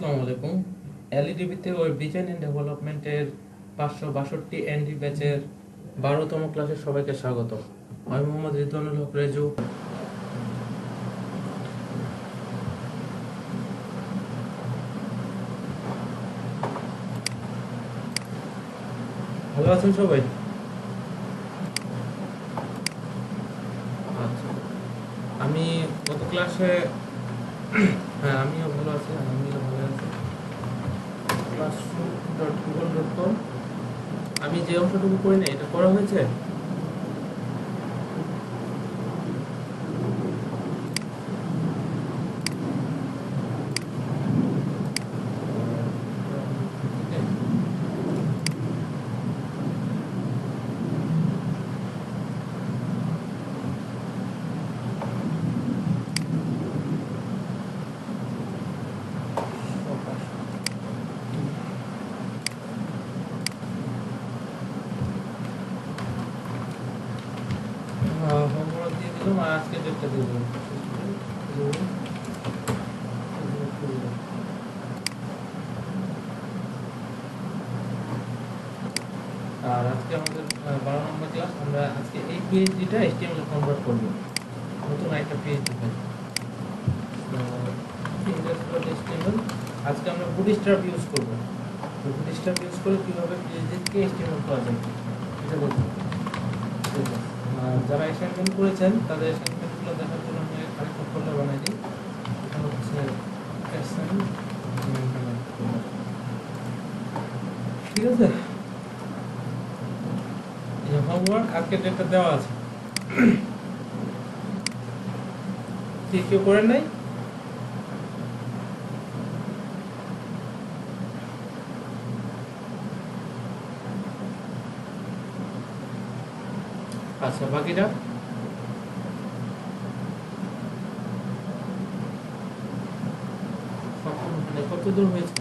আসসালামু আলাইকুম। এলইডিবিতে web design and ডেভেলপমেন্টের 562 এনডি ব্যাচের 12তম ক্লাসে সবাইকে স্বাগত। আমি মোহাম্মদ রিদওয়ানুল হক রেজু। ভালো আছেন সবাই? আচ্ছা, আমি গত ক্লাসে হ্যাঁ আমিও ভালো আছি, আলহামদুলিল্লাহ ভালো আছি। classroom.google.com আমি যে অংশটুকু করি না এটা করা হয়েছে। হোমওয়ার্ক দিয়ে দিলাম আর আজকে ডেটটা দিয়ে দিলাম। আর আজকে আমাদের 12 নম্বর ক্লাস। আমরা আজকে এই পিএইচডিটা এইচটিএমএল কনভার্ট করব, নতুন একটা পিএইচডি ফাইল। এইচটিএমএল আজকে আমরা বুটস্ট্র্যাপ ইউজ করব। বুটস্ট্র্যাপ ইউজ করে কিভাবে পিএইচডিকে এইচটিএমএল করা যায় এটা বলবো। যারা অ্যাসাইনমেন্ট করেছেন তাদের অ্যাসাইনমেন্টগুলো দেখার জন্য আমি আরেকটা ফোল্ডার বানাই দিই। এটা হচ্ছে অ্যাসাইনমেন্ট, ঠিক আছে? হোমওয়ার্ক আজকে ডেটটা দেওয়া আছে, ঠিক কেউ করেন নাই? আচ্ছা, বাকিটা কত দূর হয়েছে?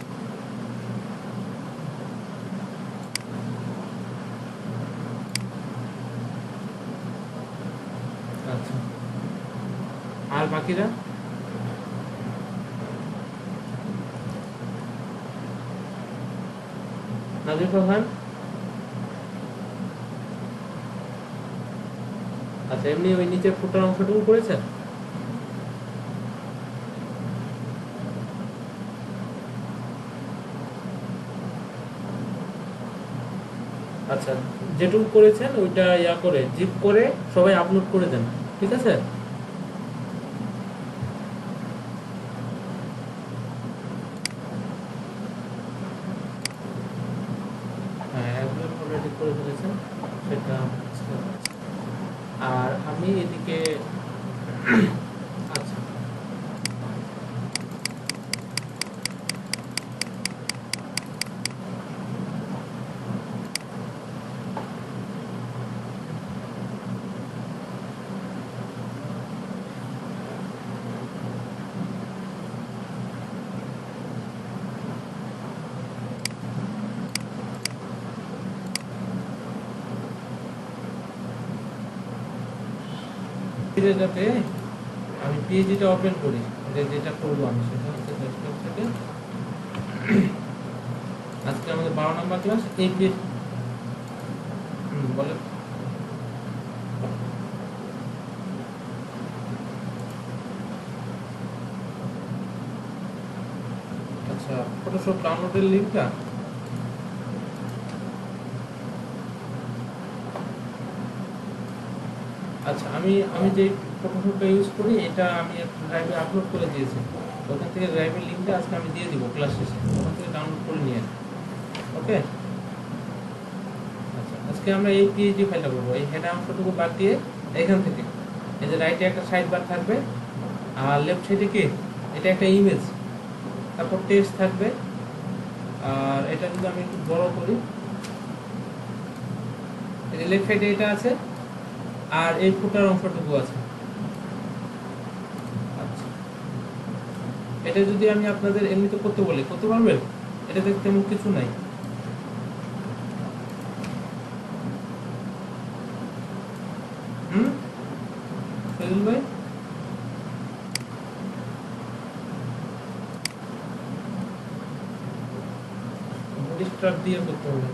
আচ্ছা, আর বাকিরা নাজিফা খান? আচ্ছা, এমনি ওই নিচের ফুটার অংশটুকু করেছেন? আচ্ছা, যেটুকু করেছেন ওইটা ইয়া করে জিপ করে সবাই আপলোড করে দেন, ঠিক আছে? হ্যাঁ, আপলোড অলরেডি করে ফেলেছেন সেটা। আর আমি এদিকে আচ্ছা, যাতে আমি পিএইচডিটা ওপেন করি, যেটা করবো আমি সেটা হচ্ছে ডেস্কটপ থেকে। আজকে আমাদের 12 নম্বর ক্লাস। এই বলে আচ্ছা, ফটোশপ ডাউনলোডের লিঙ্কটা আচ্ছা, আমি আমি যে ফটোশপটা ইউজ করি এটা আমি ড্রাইভে আপলোড করে দিয়েছি। ওখান থেকে ড্রাইভের লিঙ্কটা আজকে আমি দিয়ে দিব ক্লাস শেষে, ওখান থেকে ডাউনলোড করে নিয়ে। ওকে, আচ্ছা, আজকে আমরা এই পিএইচডি ফাইলটা করবো। এই হেডার অংশটুকু বাদ দিয়ে এখান থেকে এই যে রাইটে একটা সাইড বার থাকবে আর লেফট সাইডে কি এটা একটা ইমেজ, তারপর টেক্সট থাকবে। আর এটা যদি আমি একটু বড় করি, এই যে লেফট সাইডে এটা আছে আর এই ফুটার অংশটুকু আছে। আচ্ছা, এটা যদি আমি আপনাদের এমনিতে করতে বলি করতে পারবেন? এটা দেখতে তেমন কিছু নাই। ফজল ভাই, বুটস্ট্র্যাপ দিয়ে করতে হবে।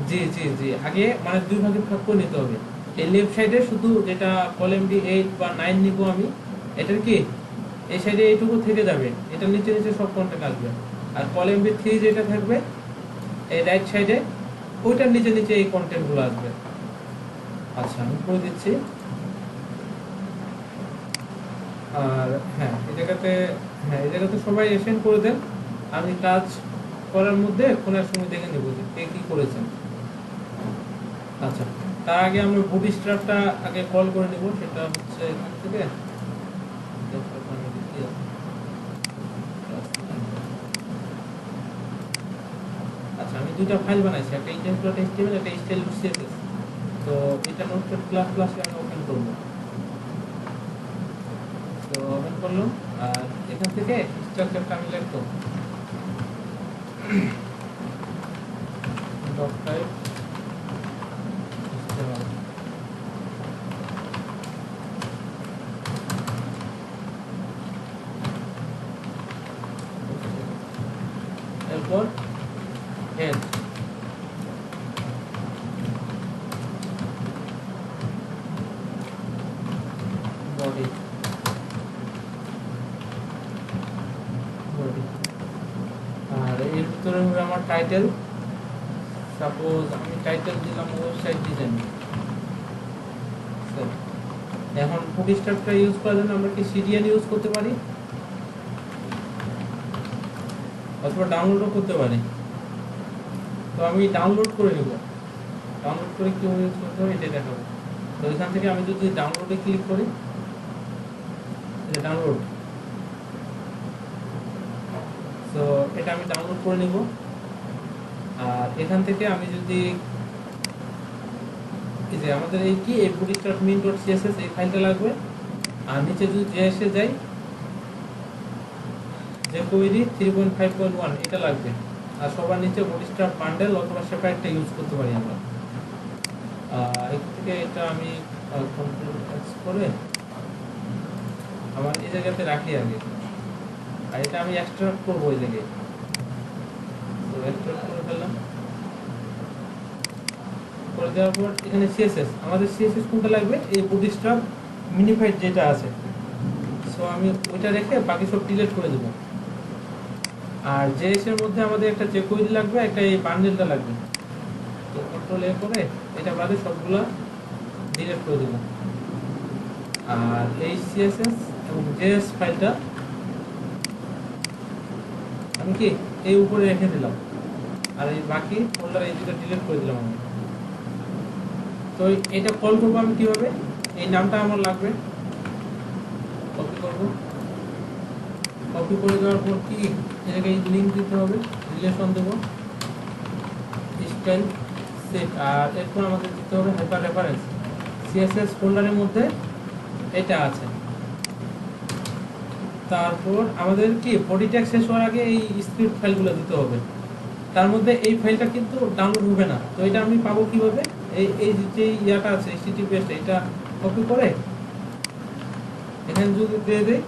জি জি জি, আগে মানে দুই ভাগে ভাগ করে নিতে হবে। এই লেফট সাইডে শুধু যেটা কলাম ডি 8 বা 9 নিব আমি, এটার কি এই সাইডে এইটুকু থেকে যাবে, এটা নিচে নিচে সব কন্টেন্ট আসবে। আর কলাম বি 3 যেটা থাকবে এই রাইট সাইডে, ওইটার নিচে নিচে এই কন্টেন্টগুলো আসবে। আচ্ছা আমি করে দিচ্ছি। আর হ্যাঁ এই জায়গাতে, হ্যাঁ এই জায়গাতে সবাই এসেন্ড করে দেন, আমি কাজ করার মধ্যে কোনো এক সময় দেখে নেবো যে কে কী করেছেন। আচ্ছা তার আগে আমরা বুটস্ট্র্যাপটা আগে কল করে নেব, সেটা হচ্ছে এখান থেকে। আচ্ছা আমি দুইটা ফাইল বানাইছি, একটা index.html, একটা style.css। তো এটা নোটপ্যাড প্লাস প্লাসে আমি ওপেন করবো। তো ওপেন করলাম, আর এখান থেকে স্ট্রাকচারটা আমি লিখবো ডট টাইপ এরপর হেড, বডি, আর এর ভিতরে হবে আমার টাইটেল। সাপোজ আমি টাইটেল দিলাম ওয়েবসাইট ডিজাইন। এখন বুটস্ট্র্যাপটা ইউজ করার জন্য আমরা কি সিডিএন ইউজ করতে পারি, অথবা ডাউনলোডও করতে পারি। তো আমি ডাউনলোড করে নেব, ডাউনলোড করে কীভাবে ইউজ করতে হবে এটাই দেখাবো। তো এখান থেকে আমি যদি ডাউনলোডে ক্লিক করি, এটা ডাউনলোড, তো এটা আমি ডাউনলোড করে নিব। আর এখান থেকে আমি যদি এই যে আমাদের এই কি এই বুটস্ট্র্যাপ min.css এই ফাইলটা লাগবে। আর নিচে যদি জেএসএ যাই, jQuery 3.5.1 এটা লাগবে। আর সবার নিচে বুটস্ট্র্যাপ বান্ডেল অথবা সেপারেটটা ইউজ করতে পারি আমরা। এখান থেকে এটা আমি কন্ট্রোল এক্স করে আমার এই জায়গাতে রাখি আগে, আর এটা আমি এক্সট্রাক্ট করবো এই জায়গায়। তো এক্সট্রাক্ট করে ফেললাম, করে দেওয়ার পর এখানে সিএসএস, আমাদের সিএসএস কোনটা লাগবে, এই বুটস্ট্র্যাপ মিনিফাইড যেটা আছে। সো আমি ওইটা রেখে বাকি সব ডিলিট করে দেবো। আর জেএস এর মধ্যে আমাদের একটা jQuery লাগবে, একটা এই বান্ডেলটা লাগবে। তো কন্ট্রোল এ করে এটা বাদে সবগুলা ডিলিট করে দেবো। আর এই সিএসএস এবং জেএস ফাইলটা আমি কি এই উপরে রেখে দিলাম, আর এই বাকি ফোল্ডার এই দুটো ডিলিট করে দিলাম আমি। তো এটা কল করবো আমি কিভাবে, এই নামটা আমার লাগবে, কপি করব, কপি করে দেওয়ার পর কি এটাকে লিঙ্ক দিতে হবে, রিলেশন দেবো স্টাইল সেট। আর এরপর আমাদের দিতে হবে হাইপার রেফারেন্স, সিএসএস ফোল্ডারের মধ্যে এটা আছে। তারপর আমাদের কি বডি ট্যাগ শেষ হওয়ার আগে এই স্ক্রিপ্ট ফাইলগুলো দিতে হবে। তার মধ্যে এই ফাইলটা কিন্তু ডাউনলোড হবে না, তো এটা আমি পাবো কিভাবে, এই যে ইয়াটা আছে https, এটা কপি করে এখানে যদি দিয়ে দেই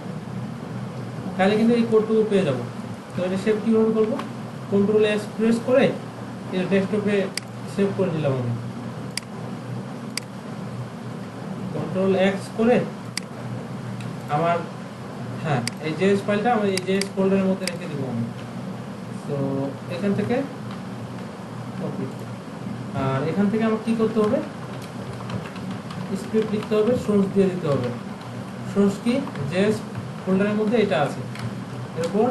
তাহলে কিন্তু এই কোডটুকু পেয়ে যাবো। তো এটা সেভ কীভাবে করবো, কন্ট্রোল এস প্রেস করে এটা ডেস্কটপে সেভ করে নিলাম আমি, কন্ট্রোল এক্স করে আমার, হ্যাঁ এই জেএস ফাইলটা আমি এই জেএস ফোল্ডারের মধ্যে রেখে দেবো আমি। তো এখান থেকে কপি, আর এখান থেকে আমার কী করতে হবে, স্ক্রিপ্ট লিখতে হবে, সোর্স দিয়ে দিতে হবে। সোর্স কি, জেএস ফোল্ডারের মধ্যে এটা আছে। এরপর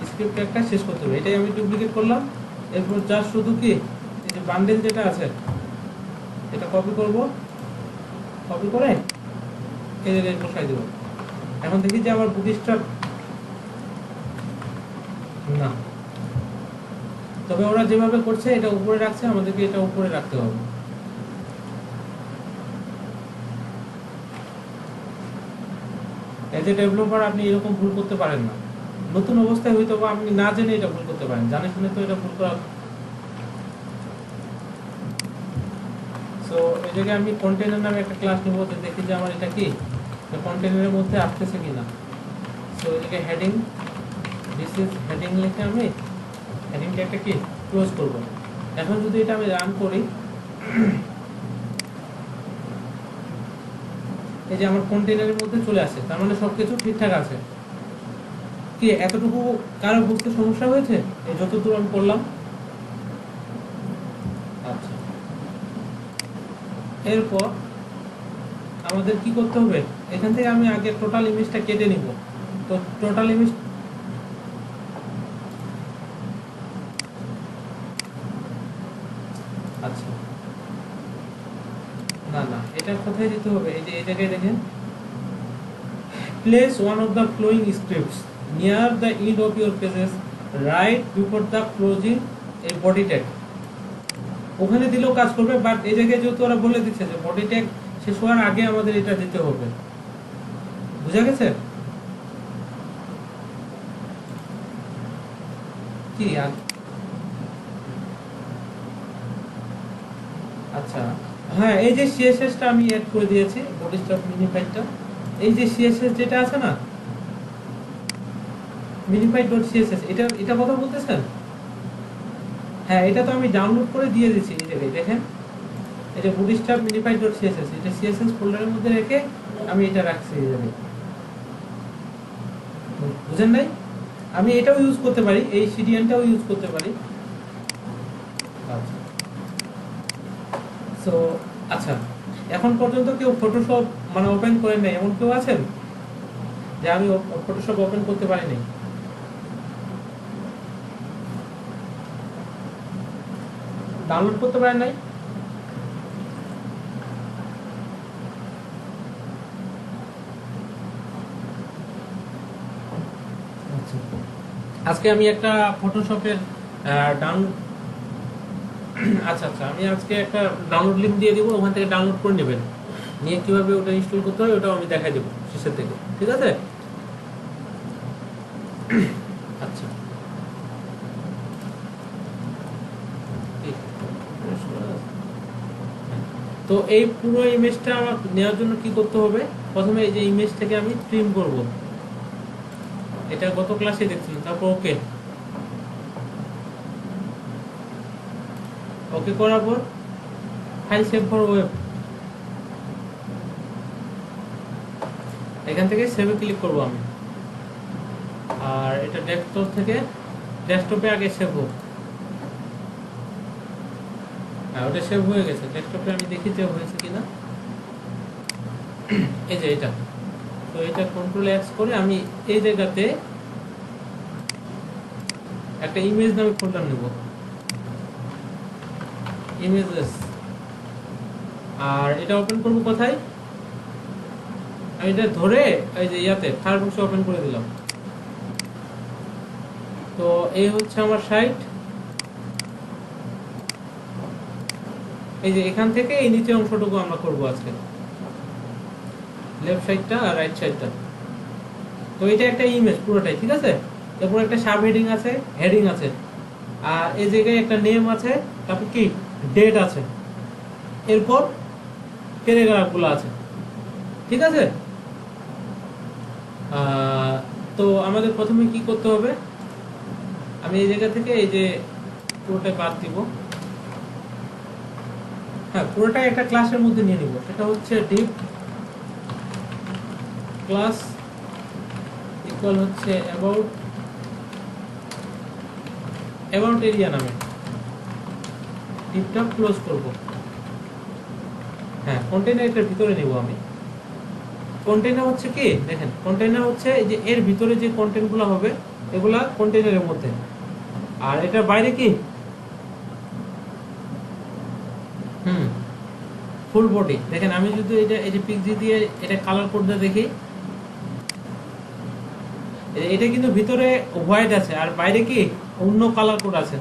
স্ক্রিপ্ট একটা শেষ করতে হবে, এটাই আমি ডুপ্লিকেট করলাম। এরপর যা শুধু কি এই যে বান্ডেল যেটা আছে এটা কপি করব, কপি করে এই জায়গায় বসাই দেবো। এখন দেখি যে আমার বুটস্ট্র্যাপ না, তবে ওরা যেভাবে করছে এটা উপরে রাখছে, আমাদেরকে এটা উপরে রাখতে হবে। এজ এ ডেভেলপার আপনি এরকম ভুল করতে পারেন না, নতুন অবস্থায় হয়তো বা আপনি না জেনে এটা ভুল করতে পারেন, জানে শুনে তো এটা ভুল করা। সো জায়গায় আমি কন্টেনার নামে একটা ক্লাস নেব, তো দেখি যে আমার এটা কি কন্টেনারের মধ্যে আসতেছে কিনা। সো এই জায়গায় হেডিং, দিস ইজ হেডিং লিখে আমি হেডিংটা একটা কি ক্লোজ করব। এখন যদি এটা আমি রান করি, এই যে আমার কন্টেনারের মধ্যে চলে আসে, তার মানে সবকিছু ঠিকঠাক আছে। কি এতটুকু কারো বুঝতে সমস্যা হয়েছে এই যতদূর আমি করলাম? আচ্ছা, এরপর আমাদের কি করতে হবে, এখান থেকে আমি আগে টোটাল ইমেজটা কেটে নিব। তো টোটাল ইমেজ, আচ্ছা না না, এটা কোথায় দিতে হবে? এই যে এই জায়গায় দেখেন, place one of the following scripts near the end of your pages right before the closing এই বডি ট্যাগ। ওখানে দিলেও কাজ করবে, বাট এই জায়গায় যেহেতু ওরা বলে দিচ্ছে যে বডি ট্যাগ শেষ হওয়ার আগে আমাদের এটা দিতে হবে। বুঝা গেছে কি? আচ্ছা হ্যাঁ, এই যে সিএসএসটা আমি অ্যাড করে দিয়েছি, বডি স্টক মিনিফাইডটা। এই যে সিএসএস যেটা আছে না, minify.css, এটা এটা কথা বলতেছেন? হ্যাঁ, এটা তো আমি ডাউনলোড করে দিয়ে দিয়েছি। এই জায়গায় দেখেন, এই যে bootstrap minify.css, এটা css ফোল্ডারের মধ্যে রেখে আমি এটা রাখছি এই জায়গায়। বুঝেন নাই? আমি এটাও ইউজ করতে পারি, এই সিডিএনটাও ইউজ করতে পারি। আচ্ছা সো আচ্ছা, এখন পর্যন্ত কেউ ফটোশপ মানে ওপেন করেন নাই এমন কেউ আছেন? যে আমি ফটোশপ ওপেন করতে পারি নাই? ডাউনলোড করতে পারেন নাই? আজকে আমি একটা ফটোশপের ডাউনলোড, আচ্ছা আচ্ছা, আমি আজকে একটা ডাউনলোড লিংক দিয়ে দিব, ওখান থেকে ডাউনলোড করে নেবেন, নিয়ে কিভাবে ওটা ইনস্টল করতে হয় ওটাও আমি দেখাই দেবো শেষের থেকে, ঠিক আছে? আচ্ছা, তো এই পুরো ইমেজটা আমার নেওয়ার জন্য কি করতে হবে? প্রথমে এই যে ইমেজ থেকে আমি ট্রিম করব, এটা গত ক্লাসে দেখছিলাম। তারপর ওকে, ওকে করার পর ফাইল সেভ ফর ওয়েব, এখান থেকে সেভে ক্লিক করব আমি। আর এটা ডেস্কটপ থেকে, ডেস্কটপে আগে সেভ হোক। হ্যাঁ, ওটা সেভ হয়ে গেছে ডেস্কটপে, আমি দেখি সেভ হয়েছে কিনা। এই যে এটা, তো এটা কন্ট্রোল এক্স করে আমি এই জায়গাতে একটা ইমেজ নামে ফোল্ডার নেব, ইমেজেস। আর এটা ওপেন করব কোথায়? আমি এটা ধরে এই যে ইয়াতে ফায়ারফক্সে ওপেন করে দিলাম। তো এই হচ্ছে আমার সাইট। এই যে এখান থেকে এই নিচে অংশটুকু আমরা করব আজকে, লেফট সাইডটা আর রাইট সাইডটা। তো এটা একটা ইমেজ পুরোটাই, ঠিক আছে? এরপর একটা সাব হেডিং আছে, হেডিং আছে, আর এই জায়গায় একটা নেম আছে, তারপর কি ডেট আছে, এরপর প্যারাগ্রাফগুলো আছে, ঠিক আছে? তো আমাদের প্রথমে কি করতে হবে, আমি এই জায়গা থেকে এই যে পুরোটাই বাদ দিব। হ্যাঁ, পুরোটাই একটা ক্লাসের মধ্যে নিয়ে নিব, সেটা হচ্ছে ডিপ ক্লাস ইকুয়াল হচ্ছে অ্যাবাউট এরিয়া নামে ডিপটা ক্লোজ করব। হ্যাঁ, কন্টেইনার এটার ভিতরে নিব আমি। কন্টেইনার হচ্ছে কি দেখেন, কন্টেইনার হচ্ছে এই যে এর ভিতরে যে কন্টেন্টগুলো হবে এগুলা কন্টেইনারের মধ্যে, আর এটার বাইরে কি ফুল বডি। দেখেন আমি যদি এটা এই যে পিক্সি দিয়ে এটা কালার কোড দিয়ে দেখি, এটা কিন্তু ভিতরে হোয়াইট আছে আর বাইরে কি অন্য কালার কোড আছে।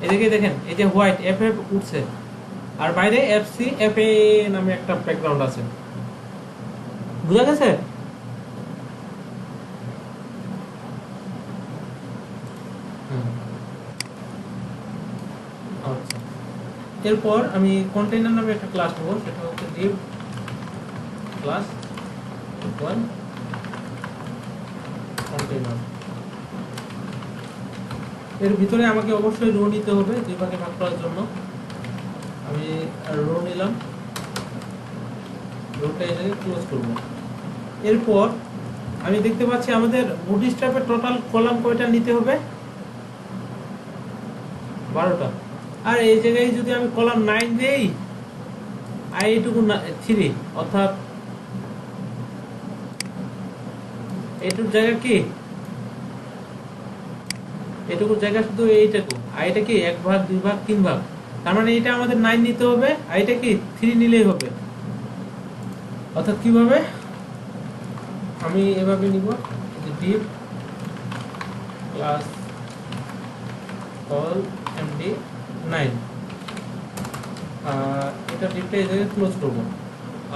এদিকে দেখেন এই যে হোয়াইট এফ এফ উঠছে, আর বাইরে এফসি এফ এ নামে একটা ব্যাকগ্রাউন্ড আছে। বুঝা গেছে? আচ্ছা, এরপর আমি কন্টেইনার নামে একটা ক্লাস নেব, সেটা হচ্ছে div ক্লাস ইকুয়াল কন্টেইনার। এর ভিতরে আমাকে অবশ্যই রো নিতে হবে দুই ভাগে ভাগ করার জন্য। আমি রো নিলাম, রোটা এটাকে ক্লোজ করব। এরপর আমি দেখতে পাচ্ছি আমাদের বুটস্ট্র্যাপের টোটাল কলাম কয়টা নিতে হবে, 12টা। আর এই জায়গায় যদি আমি কলাম 9 দেই আর এইটুকু 3, অর্থাৎ এইটুকু জায়গা কি, এটুকু জায়গা শুধু এইটুকু, আর এটা কি 1 ভাগ 2 ভাগ 3 ভাগ, তার মানে এটা আমাদের 9 নিতে হবে, আর এটা কি 3 নিলেই হবে। অর্থাৎ কিভাবে, আমি এভাবে নিব যে div ক্লাস কল এমডি 9, এটা ডিপটা এই জায়গায় ক্লোজ করব।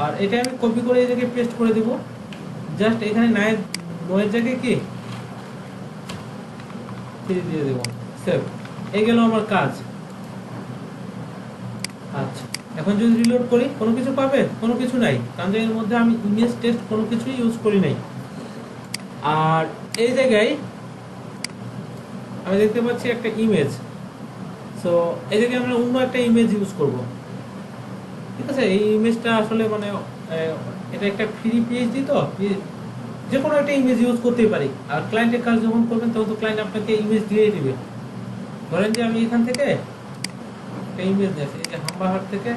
আর এটা আমি কপি করে এই জায়গায় পেস্ট করে দেব। জাস্ট এখানে 9 এর জায়গায় কি 3 দিয়ে দেব, সেভ। এই গেল আমার কাজ। আচ্ছা, এখন যদি রিলোড করি কোনো কিছু পাবে, কোনো কিছু নাই, কারণ এর মধ্যে আমি ইমেজ টেস্ট কোনো কিছুই ইউজ করি নাই। আর এই জায়গায় আমি দেখতে পাচ্ছি একটা ইমেজ, সো এই জায়গায় আমরা অন্য একটা ইমেজ ইউজ করব। ঠিক আছে, এই ইমেজটা আসলে মানে এটা একটা ফ্রি পিএইচডি, তো যে কোনো একটা ইমেজ ইউজ করতেই পারি। আর ক্লায়েন্টের কাজ যখন করবেন তখন তো ক্লায়েন্ট আপনাকে ইমেজ দিয়েই দিবে। ধরেন যে আমি এখান থেকে একটা ইমেজ নিয়েছি, এই যে হাম্বাহাট থেকে,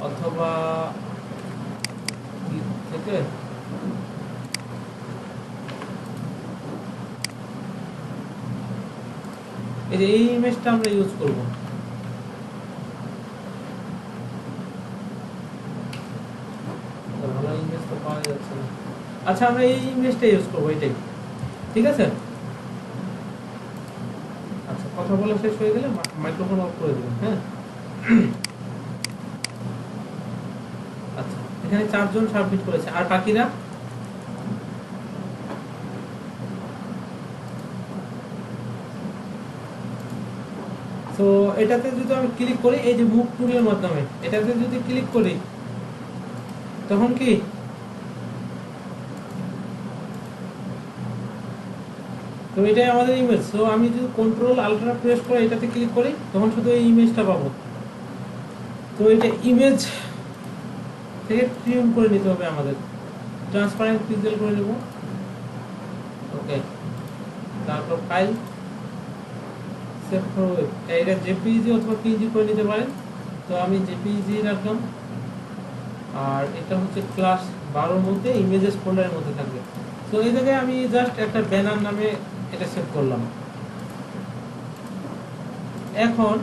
অথবা থেকে এই যে এই ইমেজটা আমরা ইউজ করব। ভালো ইমেজ তো পাওয়া যাচ্ছে না। আচ্ছা, আমরা এই ইমেজটা ইউজ করব, এটাই ঠিক আছে। আচ্ছা, কথা বলা শেষ হয়ে গেলে মাইক্রোফোন অফ করে দেবেন। হ্যাঁ, আচ্ছা, এখানে 4 জন সাবমিট করেছে, আর বাকিরা তো এটাতে যদি আমি ক্লিক করি, এই যে মুভ টুলের মাধ্যমে এটাতে যদি ক্লিক করি, তখন কি তো এটাই আমাদের ইমেজ। তো আমি যদি কন্ট্রোল আল্ট্রা প্রেস করে এটাতে ক্লিক করি, তখন শুধু এই ইমেজটা পাবো। তো এটা ইমেজ থেকে ট্রিম করে নিতে হবে আমাদের, ট্রান্সপারেন্ট পিক্সেল করে নেব। ওকে, তারপর ফাইল সেভ করব। এটা জেপিইজি অথবা পিএনজি করে নিতে পারেন, তো আমি জেপিইজি রাখলাম। আর এটা হচ্ছে ক্লাস 12 মধ্যে ইমেজেস ফোল্ডারের মধ্যে থাকবে। তো এই জায়গায় আমি জাস্ট একটা ব্যানার নামে এটা সেভ করলাম। এখন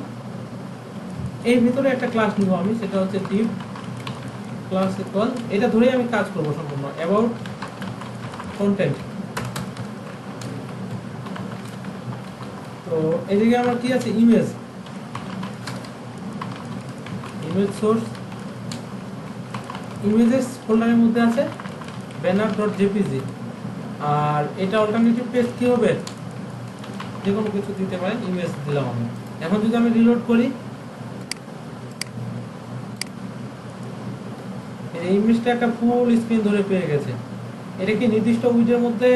এর ভিতরে একটা ক্লাস নিব আমি, সেটা হচ্ছে div ক্লাস ইকুয়াল, এটা ধরেই আমি কাজ করব সম্পূর্ণ, অ্যাবাউট কন্টেন্ট। তো এদিকে আমার কি আছে, ইমেজ, ইমেজ সোর্স, ইমেজেস ফোল্ডারের মধ্যে আছে banner.jpg। আর এটা অল্টারনেটিভ পেজ কি হবে, যে কোনো কিছু দিতে পারেন, ইমেজ দিলাম আমি। এখন যদি আমি রিলোড করি, এই ইমেজটা একটা ফুল স্ক্রিন ধরে পেয়ে গেছে। এটা কি নির্দিষ্ট উইডের মধ্যে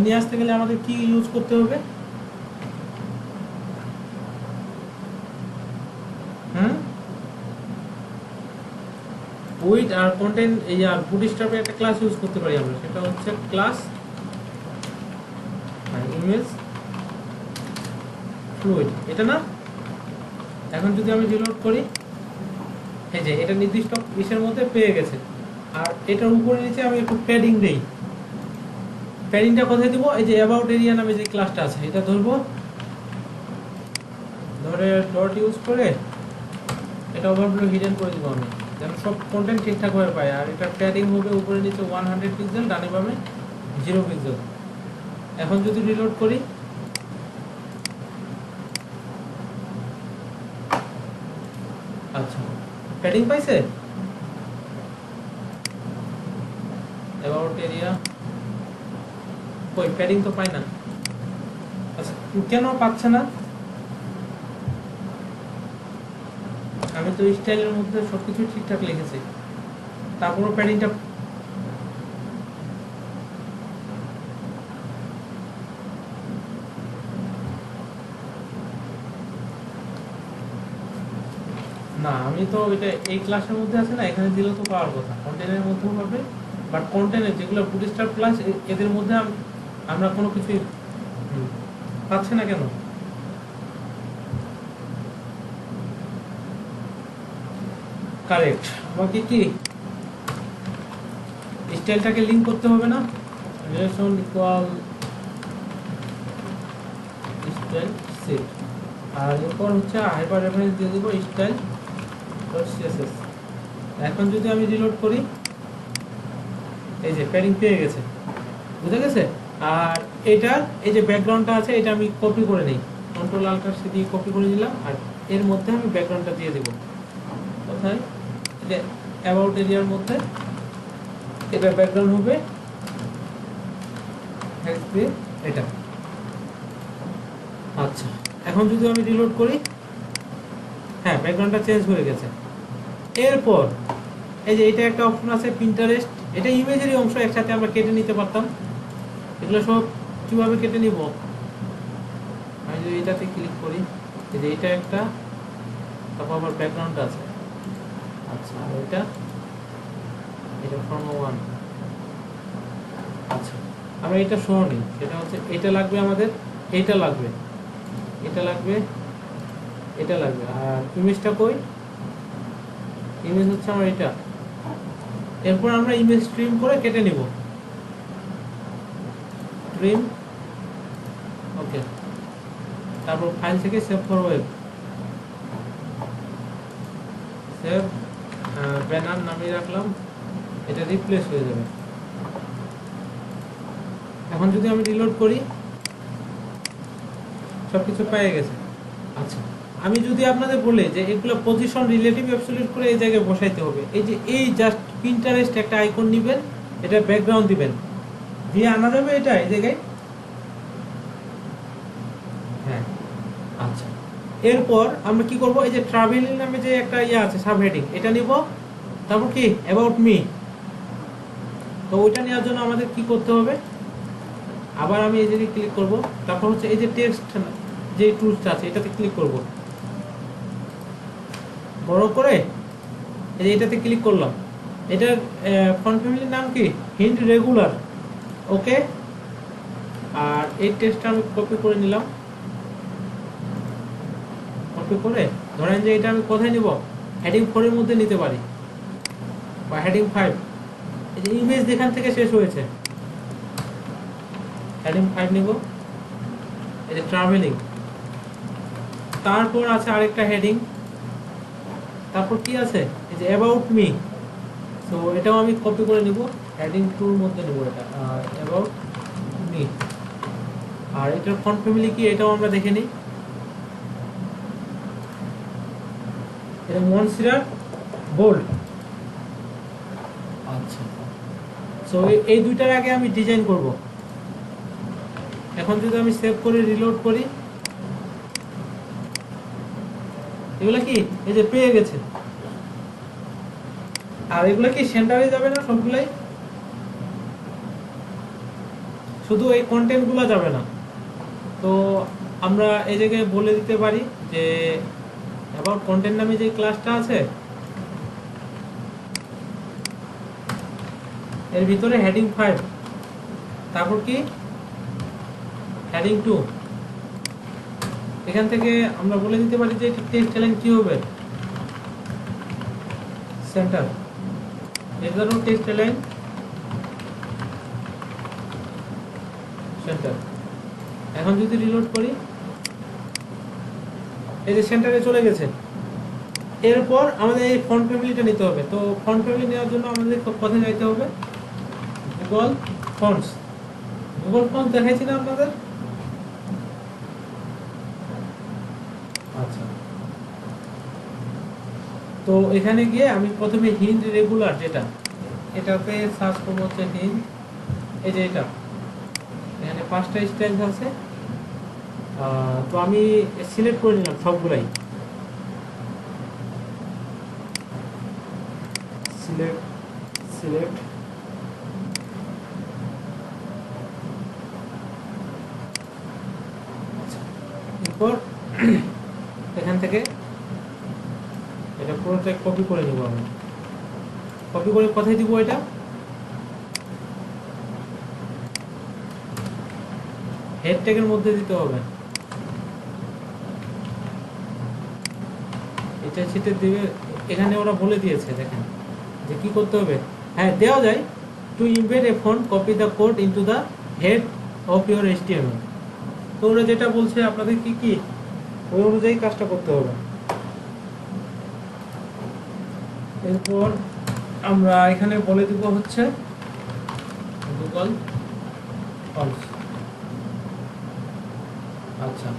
নিয়ে আসতে গেলে আমাদের কি ইউজ করতে হবে, উইড আর কন্টেন্ট, এই আর বুটস্ট্র্যাপে একটা ক্লাস ইউজ করতে পারি আমরা, সেটা হচ্ছে ক্লাস ইমেজ ফ্লুইড, এটা না। এখন যদি আমি রিলোড করি, এই যে এটা নির্দিষ্ট ইসের মধ্যে পেয়ে গেছে। আর এটার উপরে নিচে আমি একটু প্যাডিং দেই। প্যাডিংটা কোথায় দিব, এই যে অ্যাবাউট এরিয়া নামে যে ক্লাসটা আছে এটা ধরবো, ধরে ডট ইউজ করে এটা ওভারফ্লো হিডেন করে দিব আমি, যেন সব কন্টেন্ট ঠিকঠাক ভাবে পাই। আর এটা প্যাডিং হবে উপরে নিচে 100 পিক্সেল, ডানে বামে 0 পিক্সেল। এখন যদি রিলোড করি, আচ্ছা প্যাডিং পাইছে, এবার অ্যাবাউট এরিয়া, কই প্যাডিং তো পাই না। আচ্ছা কেন পাচ্ছে না? আমি তো স্টাইলের মধ্যে সবকিছু ঠিকঠাক লিখেছি, তারপরও প্যাডিংটা না। আমি তো এটা এই ক্লাসের মধ্যে আছে না, এখানে দিলেও তো পাওয়ার কথা, কন্টেন্টের মধ্যেও পাবে। বাট কন্টেন্টের যেগুলো বুটস্ট্র্যাপ ক্লাস, এদের মধ্যে আমরা কোনো কিছুই পাচ্ছি না কেন? কারেক্ট। আমাকে কি স্টাইলটাকে লিঙ্ক করতে হবে না? রিলেশন ইকুয়াল স্টাইল সেট, আর এরপর হচ্ছে হাইপার রেফারেন্স দিয়ে দেবো স্টাইল সিএসএস। এখন যদি আমি রিলোড করি, এই যে প্যাডিং পেয়ে গেছে, বুঝে গেছে। আর এটার এই যে ব্যাকগ্রাউন্ডটা আছে, এটা আমি কপি করে নিই, কন্ট্রোল আল্টার সি দিয়ে কপি করে দিলাম। আর এর মধ্যে আমি ব্যাকগ্রাউন্ডটা দিয়ে দেবো কোথায়, এটা অ্যাবাউট এরিয়ার মধ্যে। এটা ব্যাকগ্রাউন্ড হবে এটা। আচ্ছা এখন যদি আমি রিলোড করি, হ্যাঁ ব্যাকগ্রাউন্ডটা চেঞ্জ হয়ে গেছে। এরপর এই যে এটা একটা অপশন আছে পিন্টারেস্ট, এটা ইমেজেরই অংশ, একসাথে আমরা কেটে নিতে পারতাম। এগুলো সব কিভাবে কেটে নিব? আমি যদি এটাতে ক্লিক করি, এই যে এটা একটা, তারপর আবার ব্যাকগ্রাউন্ডটা আছে। আচ্ছা আর এটা ফর্মা 1। আচ্ছা আমরা এটা শো নিই, সেটা হচ্ছে এটা লাগবে আমাদের, এটা লাগবে, এটা লাগবে, এটা লাগবে। আর ইমেজটা কই? ইমেজ হচ্ছে আমার এটা। এরপর আমরা ইমেজ ট্রিম করে কেটে নিব, ট্রিম, ওকে। তারপর ফাইল থেকে save for web, save banner নামিয়ে রাখলাম, এটা রিপ্লেস হয়ে যাবে। এখন যদি আমি রিলোড করি, সবকিছু পেয়ে গেছে। আচ্ছা আমি যদি আপনাদের বলি যে এগুলো পজিশন রিলেটিভ অ্যাবসলিউট করে এই জায়গায় বসাইতে হবে, এই যে এই জাস্ট পিন্টারেস্ট একটা আইকন নেবেন, এটা ব্যাকগ্রাউন্ড দিবেন, দিয়ে আনা যাবে এটা এই জায়গায়। হ্যাঁ আচ্ছা এরপর আমরা কি করব, এই যে ট্রাভেলিং নামে যে একটা ইয়ে আছে সাবহেডিং, এটা নিব। তারপর কি অ্যাবাউট মি, তো ওইটা নেওয়ার জন্য আমাদের কি করতে হবে, আবার আমি এই জায়গায় ক্লিক করব। তারপর হচ্ছে এই যে টেক্সট যে টুলসটা আছে, এটাতে ক্লিক করব, বড় করে এই যে এটাতে ক্লিক করলাম। এটার ফন্ট ফ্যামিলির নাম কি, হিন্ট রেগুলার, ওকে। আর এই টেক্সটটা আমি কপি করে নিলাম, কপি করে ধরেন যে এটা আমি কোথায় নিব, হেডিং 4 এর মধ্যে নিতে পারি, বা হেডিং 5। এই যে ইমেজ যেখান থেকে শেষ হয়েছে, হেডিং 5 নিব, এই যে ট্রাভেলিং। তারপর আছে আরেকটা হেডিং, তারপর কি আছে, এই যে অ্যাবাউট মি, তো এটাও আমি কপি করে নিব, হেডিং 2 এর মধ্যে নেব এটা, অ্যাবাউট মি। আর এটার ফন্ট ফ্যামিলি কি, এটাও আমরা দেখে নিই, এটা মনসিরার বোল্ড। আচ্ছা সো এই দুইটার আগে আমি ডিজাইন করব। এখন যদি আমি সেভ করে রিলোড করি, এগুলা কি এই যে পেয়ে গেছে। আর এগুলা কি সেন্টারে যাবে না সবগুলাই, শুধু এই কন্টেন্ট গুলা যাবে না। তো আমরা এই জায়গায় বলে দিতে পারি যে অ্যাবাউট কন্টেন্ট নামে যে ক্লাসটা আছে, এর ভিতরে হেডিং 5, তারপর কি হেডিং 2। এখান থেকে আমরা বলে দিতে পারি যে টেক্সট লাইন কি হবে, সেন্টার। এই ধরো টেক্সট লাইন সেন্টার। এখন যদি রিলোড করি, এই যে সেন্টারে চলে গেছে। এরপর আমাদের এই ফন্ট ফ্যামিলিটা নিতে হবে। তো ফন্ট ফ্যামিলি নেওয়ার জন্য আমাদের কোথায় যাইতে হবে, গুগল ফন্টস। গুগল ফন্টস দেখাইছি না আপনাদের? আচ্ছা তো এখানে গিয়ে আমি প্রথমে হিন্ট রেগুলার, যেটা এটাতে সার্চ করবো হচ্ছে হিন্ট এই যে এটা এখানে 5টা স্টাইল আছে। তো আমি সিলেক্ট করে নিলাম সবগুলাই, সিলেক্ট সিলেক্ট এরপর এখান থেকে এটা পুরোটা কপি করে নিব। আমি কপি করে কোথায় দিব? এটা হেড ট্যাগের মধ্যে দিতে হবে। এটা সেটা দিবে, এখানে ওরা বলে দিয়েছে, দেখেন যে কি করতে হবে। হ্যাঁ, দেওয়া যায় to embed a font copy the code into the head of your HTML। তো ওরা যেটা বলছে আপনাদের কি কি ওই অনুযায়ী কাজটা করতে হবে। এরপর আমরা এখানে বলে দিব হচ্ছে গুগল ফন্টস। আচ্ছা,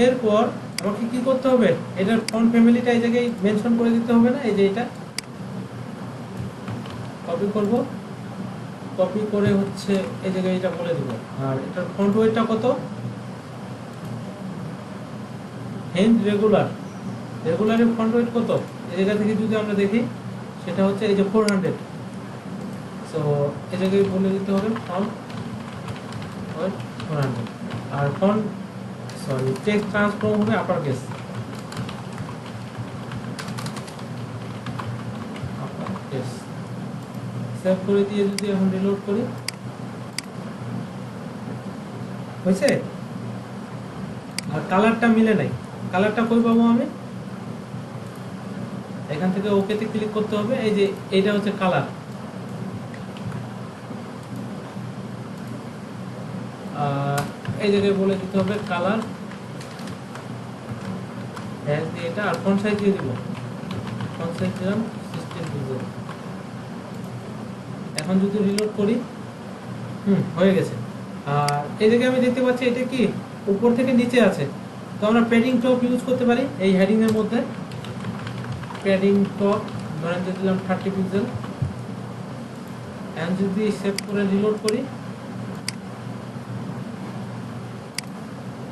এরপর আমাকে কি করতে হবে? এটার ফন্ট ফ্যামিলিটা এই জায়গায় মেনশন করে দিতে হবে না? এই যে এটা কপি করব, কপি করে হচ্ছে এই জায়গায় এটা বলে দিব। আর এটার ফন্ট ওয়েটটা কত? হেন্ড রেগুলারের ফন্ট ওয়েট কত? এই জায়গা থেকে যদি আমরা দেখি সেটা হচ্ছে এই যে 400। সো এই জায়গায় বলে দিতে হবে ফন্ট ওয়েট 400। আর ফন্ট টেক্সট ট্রান্সফর্ম হবে আপার কেস। সেভ করে দিয়ে যদি এখন রিলোড করি, হয়েছে? আর কালারটা মিলে নাই, কালারটা কই পাবো আমি? এখান থেকে ওকেতে ক্লিক করতে হবে। এই যে এইটা হচ্ছে কালার। এই জায়গায় বলে দিতে হবে কালার হ্যাশ দিয়ে এটা। আর ফন্ট সাইজ দিয়ে দিব, ফন্ট সাইজ দিলাম 16 পিক্সেল। এখন যদি রিলোড করি, হয়ে গেছে। আর এই জায়গায় আমি দেখতে পাচ্ছি এটা কি উপর থেকে নিচে আছে। তো আমরা প্যাডিং টপ ইউজ করতে পারি এই হেডিং এর মধ্যে। প্যাডিং টপ ধরেন দিয়ে দিলাম 30 পিক্সেল। এখন যদি সেভ করে রিলোড করি,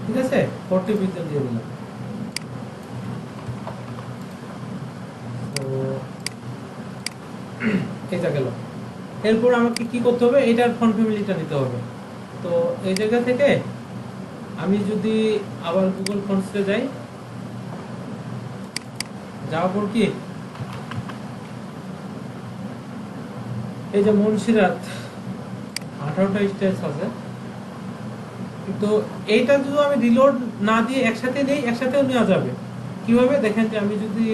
ঠিক আছে, 40 পিক্সেল দিয়ে দিলাম। তো এটা গেল। এরপর আমাকে কি করতে হবে? এটার ফন্ট ফ্যামিলিটা নিতে হবে। তো এই জায়গা থেকে আমি যদি আবার গুগল ফন্টসে যাই, যাওয়ার পর কি এই যে মুন্সিরাত 18টা স্টাইলস আছে। তো এইটা যদি আমি রিলোড না দিয়ে একসাথে নেই, একসাথেও নেওয়া যাবে। কিভাবে দেখেন, যে আমি যদি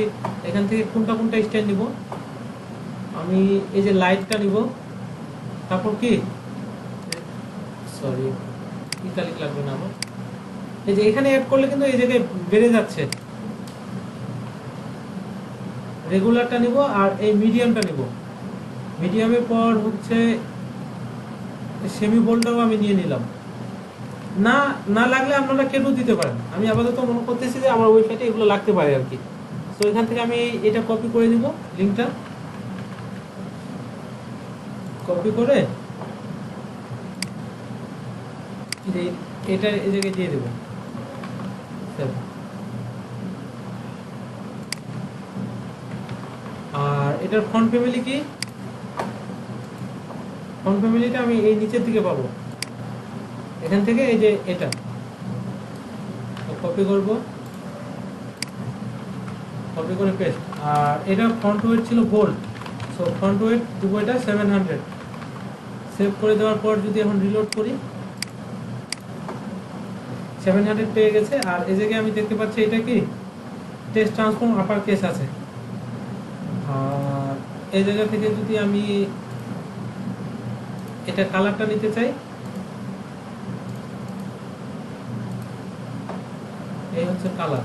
এখান থেকে কোনটা কোনটা স্টাইল নিব, আমি এই যে লাইটটা নিব, তারপর কি ইতালিক লাগবে না আমার, এই যে এখানে অ্যাড করলে কিন্তু এই জায়গায় বেড়ে যাচ্ছে। রেগুলারটা নিব আর এই মিডিয়ামটা নিব। মিডিয়ামের পর হচ্ছে সেমি বোল্ডটাও আমি নিয়ে নিলাম। না না লাগলে আপনারা কেটও দিতে পারেন। আমি আপাতত মনে করতেছি যে আমার ওয়েবসাইটে এগুলো লাগতে পারে আর কি। তো এখান থেকে আমি এটা কপি করে দিব, লিঙ্কটা কপি করে এটা এই জায়গায় দিয়ে দেবো। আর এটার ফন্ট ফ্যামিলি কি? ফন্ট ফ্যামিলিটা আমি এই নিচের দিকে পাবো, এখান থেকে এই যে এটা কপি করব, কপি করে পেস্ট। আর এটা ফন্ট ওয়েট ছিল বোল্ড, সো ফন্ট ওয়েট দেবো এটা 700। সেভ করে দেওয়ার পর যদি এখন রিলোড করি, 700 পেয়ে গেছে। আর এই জায়গায় আমি দেখতে পাচ্ছি এটা কি টেক্সট ট্রান্সফর্ম আপার কেস আছে। আর এই জায়গা থেকে যদি আমি এটা কালারটা নিতে চাই, এই হচ্ছে কালার।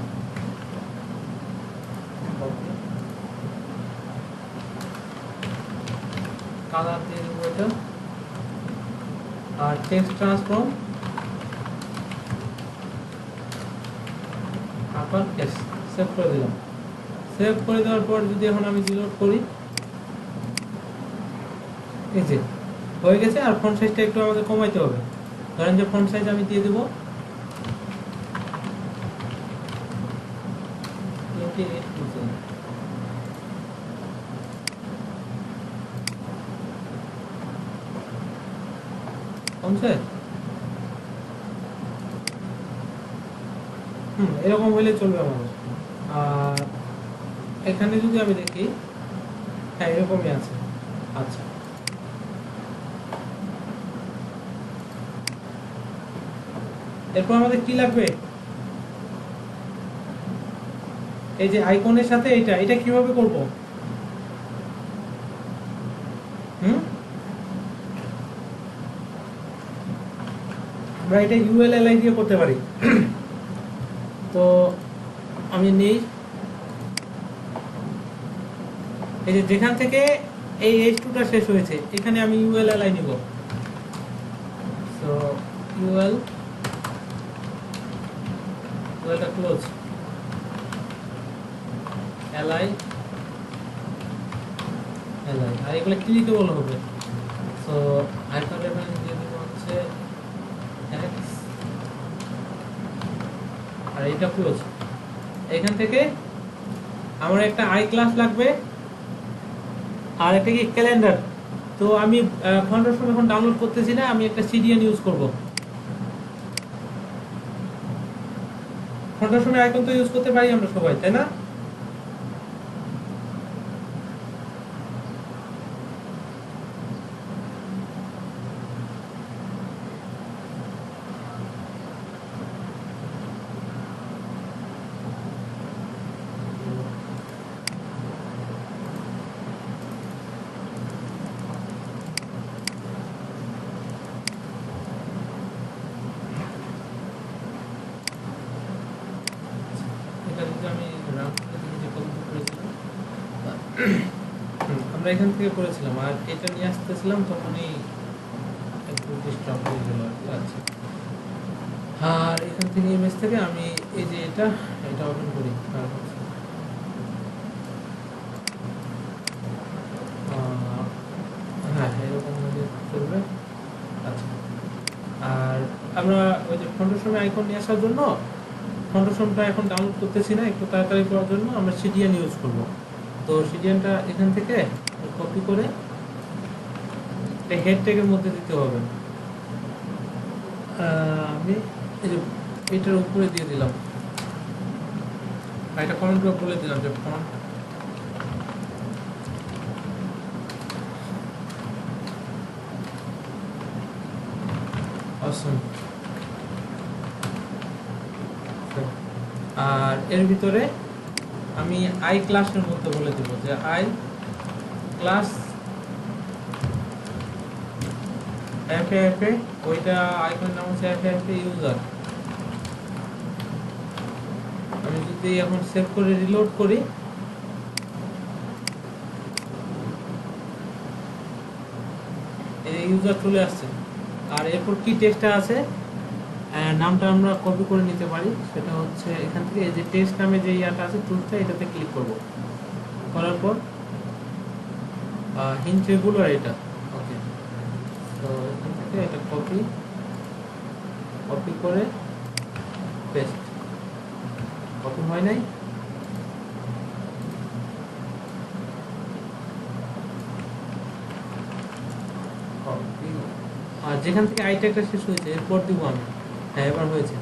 কালার দিয়ে দেবো এটা। আর text transform upper case, save করে দিলাম। সেভ করে দেওয়ার পর যদি এখন আমি রিলোড করি, এই যে হয়ে গেছে। আর ফন্ট সাইজটা একটু আমাকে কমাইতে হবে। ধরেন যে ফন্ট সাইজ আমি দিয়ে দেবো 28 pixel। কমছে? এরকম হলে চলবে আমাদের। আর এখানে যদি আমি দেখি, হ্যাঁ এরকমই আছে। আচ্ছা, এরপর আমাদের কি লাগবে? এই যে আইকনের সাথে এটা কিভাবে করব? আমরা এটা ULLI দিয়ে করতে পারি। তো আমি নেই, এই যে যেখান থেকে এই H2টা শেষ হয়েছে এখানে আমি ULLI নিব। সো ULটা ক্লোজ, LI আর এগুলো ক্লিকেবল হবে। সো আইকন রেফারেন্স দিয়ে দিব হচ্ছে X, আর এটা ক্লোজ। এখান থেকে আমার একটা আই ক্লাস লাগবে আর একটা কি ক্যালেন্ডার। তো আমি ফন্ডারশন এখন ডাউনলোড করতেছি না, আমি একটা CDN ইউজ করব। ফন্ডারশনের আইকন তো ইউজ করতে পারি আমরা সবাই, তাই না? এটা যদি আমি রান করে দেখি যে কত করেছিলাম, আমরা এখান থেকে করেছিলাম আর এটা নিয়ে আসতেছিলাম তখনই একটু ডিস্টার্ব হয়ে গেল আর কি। আচ্ছা, আর এখান থেকে ইমেজ থেকে আমি এই যে এটা ওপেন করি। হ্যাঁ এরকম হলে চলবে। আচ্ছা, আর আমরা ওই যে ফন্ডারশন আইকন নিয়ে আসার জন্য ফন্ডারশনটা এখন ডাউনলোড করতেছি না, একটু তাড়াতাড়ি করার জন্য আমরা CDN ইউজ করব। তো CDNটা এখান থেকে কপি করে এই হেড ট্যাগের মধ্যে দিতে হবে। আমি এই যে এটার উপরে দিয়ে দিলাম, এটা কমেন্ট করে বলে দিলাম যে ফন্ট অসম। আর এর ভিতরে আমি আই ক্লাসের মধ্যে বলে দেব যে আই ক্লাস FAFA, ওইটা আইকনের নাম হচ্ছে FAFA ইউজার। আমি যদি এখন সেভ করে রিলোড করি, এই ইউজার চলে আসছে। আর এরপর কি টেক্সটটা আছে নামটা আমরা কপি করে নিতে পারি, সেটা হচ্ছে এখান থেকে এই যে টেক্সট নামে যে ইয়াটা আছে টুলসটা, এটাতে ক্লিক করব। করার পর হিন্ট রেগুলার এটা, ওকে। তো এখান থেকে এটা কপি করে পেস্ট। কপি হয় নাই, আর যেখান থেকে আইটা শেষ হয়েছে এরপর দিব আমি। হ্যাঁ এবার হয়েছে।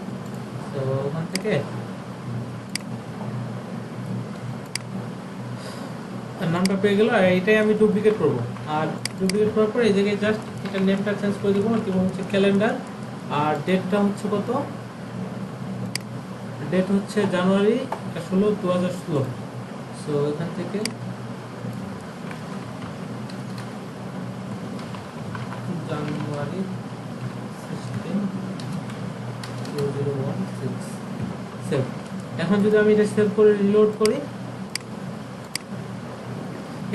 তো ওখান থেকে নামটা পেয়ে গেল, আর এটাই আমি ডুপ্লিকেট করব। আর ডুপ্লিকেট করার পর এই জায়গায় জাস্ট এটা নেমটা চেঞ্জ করে দেবো, আর কি হচ্ছে ক্যালেন্ডার। আর ডেটটা হচ্ছে কত, ডেট হচ্ছে জানুয়ারি 16, 2016। সো এখান থেকে জানুয়ারি 16, 2016 সেভ। এখন যদি আমি এটা সেভ করে রিলোড করি,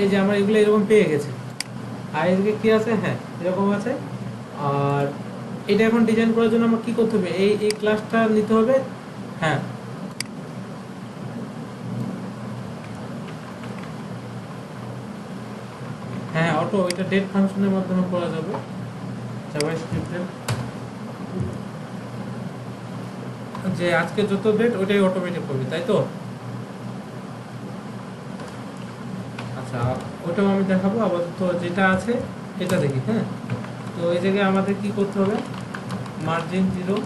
এই যে আমার এগুলো এরকম পেয়ে গেছে। আর এদিকে কি আছে, হ্যাঁ এরকম আছে। আর এটা এখন ডিজাইন করার জন্য আমার কি করতে হবে, এই ক্লাসটা নিতে হবে। হ্যাঁ হ্যাঁ অটো, এটা ডেট ফাংশনের মাধ্যমে করা যাবে। জাভাস্ক্রিপ্টে যে আজকে যত ডেট ওইটাই অটোমেটিক করবে, তাই তো? আচ্ছা, ওটাও আমি দেখাবো। আপাতত যেটা আছে এটা দেখি। হ্যাঁ, তো এই জায়গায় আমাদের কি করতে হবে, মার্জিন 0,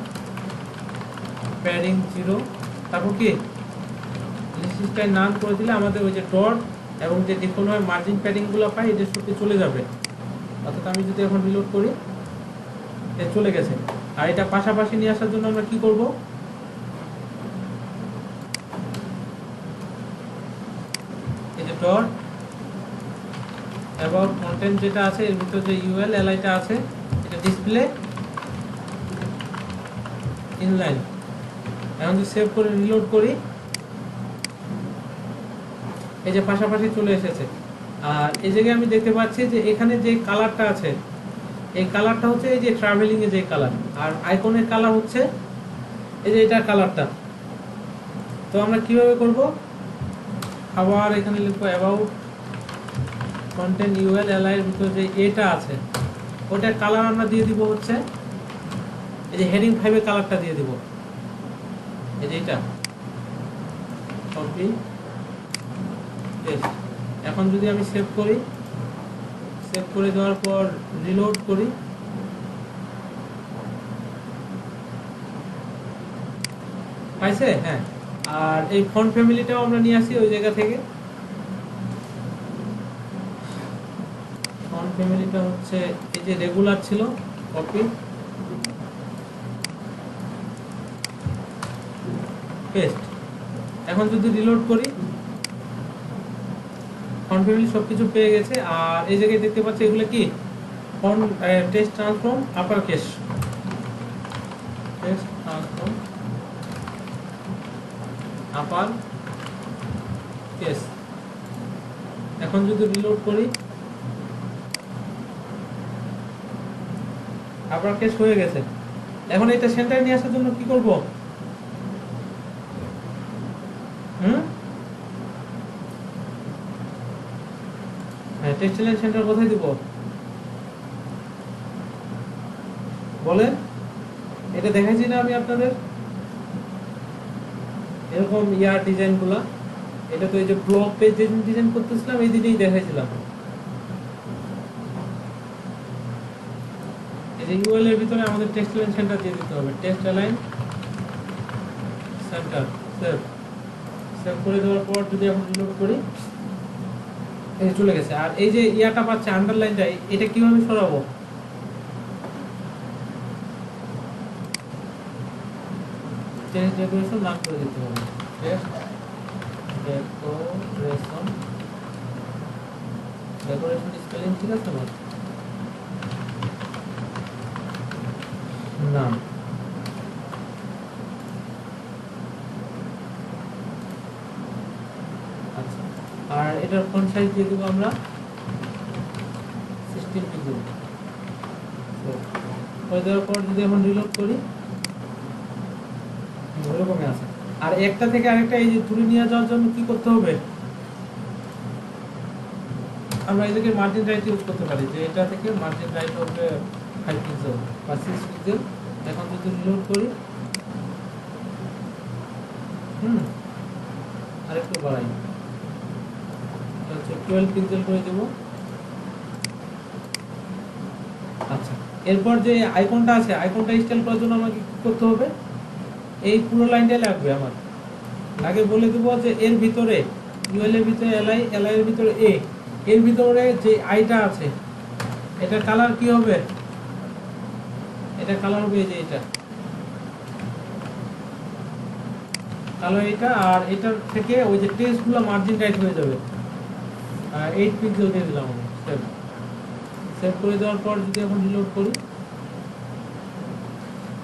প্যাডিং 0, তারপর কি লিস্টটায় নান করে দিলে আমাদের ওই যে ডট এবং যে ডিফল্ট হয় মার্জিন প্যাডিংগুলো পাই এটা সত্যি চলে যাবে। অর্থাৎ আমি যদি এখন রিলোড করি চলে গেছে। আর এটা পাশাপাশি নিয়ে আসার জন্য আমরা কি করব, এই যে ডট অ্যাবাউট কন্টেন্ট যেটা আছে এর ভিতর যে ইউএল এলআইটা আছে এটা ডিসপ্লে ইনলাইন। এখন যদি সেভ করে রিলোড করি এই যে পাশাপাশি চলে এসেছে। আর এই জায়গায় আমি দেখতে পাচ্ছি যে এখানে যে কালারটা আছে এই কালারটা হচ্ছে এই যে ট্রাভেলিং এর যে কালার, আর আইকনের কালার হচ্ছে এই যে এটা কালারটা। তো আমরা কিভাবে করব, আবার এখানে লিখবো অ্যাবাউট কন্টেন্ট ইউএল এলআই এর ভিতরে যে এটা আছে ওটা কালার আমরা দিয়ে দিব হচ্ছে এই যে হেডিং 5 এর কালারটা দিয়ে দিব, এই যে এটা কপি পেস্ট। এখন যদি আমি সেভ করি, সেভ করে দেওয়ার পর রিলোড করি পাইছে? হ্যাঁ। আর এই ফন্ট ফ্যামিলিটাও আমরা নিয়ে আসি ওই জায়গা থেকে। ফন্ট ফ্যামিলিটা হচ্ছে এই যে রেগুলার ছিল, কপি পেস্ট। এখন যদি রিলোড করি ফন্ট ফ্যামিলি সবকিছু পেয়ে গেছে। আর এই জায়গায় দেখতে পাচ্ছি এগুলো কি font text transform upper case, text transform upper case. এখন যদি রিলোড করি আপার কেস হয়ে গেছে। এখন এটা সেন্টারে নিয়ে আসার জন্য কি করব, হ্যাঁ টেক্সট লাইন সেন্টার কোথায় দিব বলেন? এটা দেখাইছি না আমি আপনাদের এরকম ইয়ার ডিজাইনগুলো? এটা তো এই যে ব্লগ পেজ ডিজাইন করতেছিলাম এই দিনেই দেখাইছিলাম। এই যে ইউএল এর ভিতরে আমাদের টেক্সট লাইন সেন্টার দিয়ে দিতে হবে, text line centre. Save save করে দেওয়ার পর যদি এখন রিলোড করি এই চলে গেছে। আর এই যে ইয়াটা পাচ্ছে আন্ডারলাইনটা এটা কিভাবে সরাবো, টেক্সট ডেকোরেশন নাম করে দিতে হবে, টেক্সট ডেকোরেশন। ডেকোরেশন স্পেলিং ঠিক আছে না? নাম আচ্ছা। আর এটার ফন্ট সাইজ দিয়ে দেবো আমরা 16 পিক্সেল। করে দেওয়ার পর যদি এখন রিলোড করি এরকমই আছে। আর একটা থেকে আরেকটা এই যে তুলে নিয়ে যাওয়ার জন্য কি করতে হবে, আমরা এদিকে মার্জিন রাইট ইউজ করতে পারি, যে এটা থেকে মার্জিন রাইট হবে 5 পিক্সেল বা 6 পিক্সেল। এখন যদি রিলোড করি আরেকটু বাড়াই, হচ্ছে 12 পিক্সেল করে দেব। আচ্ছা, এরপর যে আইকনটা আছে আইকনটা স্টাইল করার জন্য আমাকে কি করতে হবে, এই পুরো লাইনটাই লাগবে আমার। আগে বলে দেবো যে এর ভিতরে ইউএল এর ভিতরে এলআই, এলআই এর ভিতরে এ, এর ভিতরে যে আইটা আছে এটা কালার কি হবে, এটা কালার হবে এই যে এটা কালার এটা। আর এটার থেকে ওই যে টেক্সটগুলো মার্জিন রাইট হয়ে যাবে। 8 পিক্সেল দিয়ে দিলাম আমি। সেভ সেভ করে দেওয়ার পর যদি এখন রিলোড করি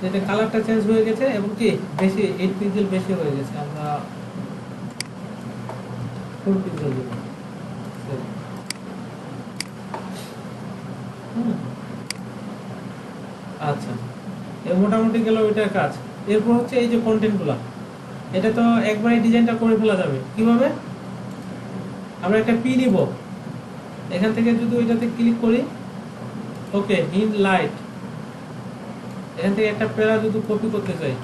যেটা কালারটা চেঞ্জ হয়ে গেছে এবং কি বেশি 8 পিক্সেল বেশি হয়ে গেছে। আমরা 4 পিক্সেল দেব। আচ্ছা, এর মোটামুটি গেল ওইটার কাজ। এরপর হচ্ছে এই যে কন্টেন্টগুলো, এটা তো একবারে ডিজাইনটা করে ফেলা যাবে। কিভাবে, আমরা একটা পি নিব, এখান থেকে যদি ওইটাতে ক্লিক করি ওকে ইন লাইট এখান থেকে একটা প্যারা যদি কপি করতে চাই,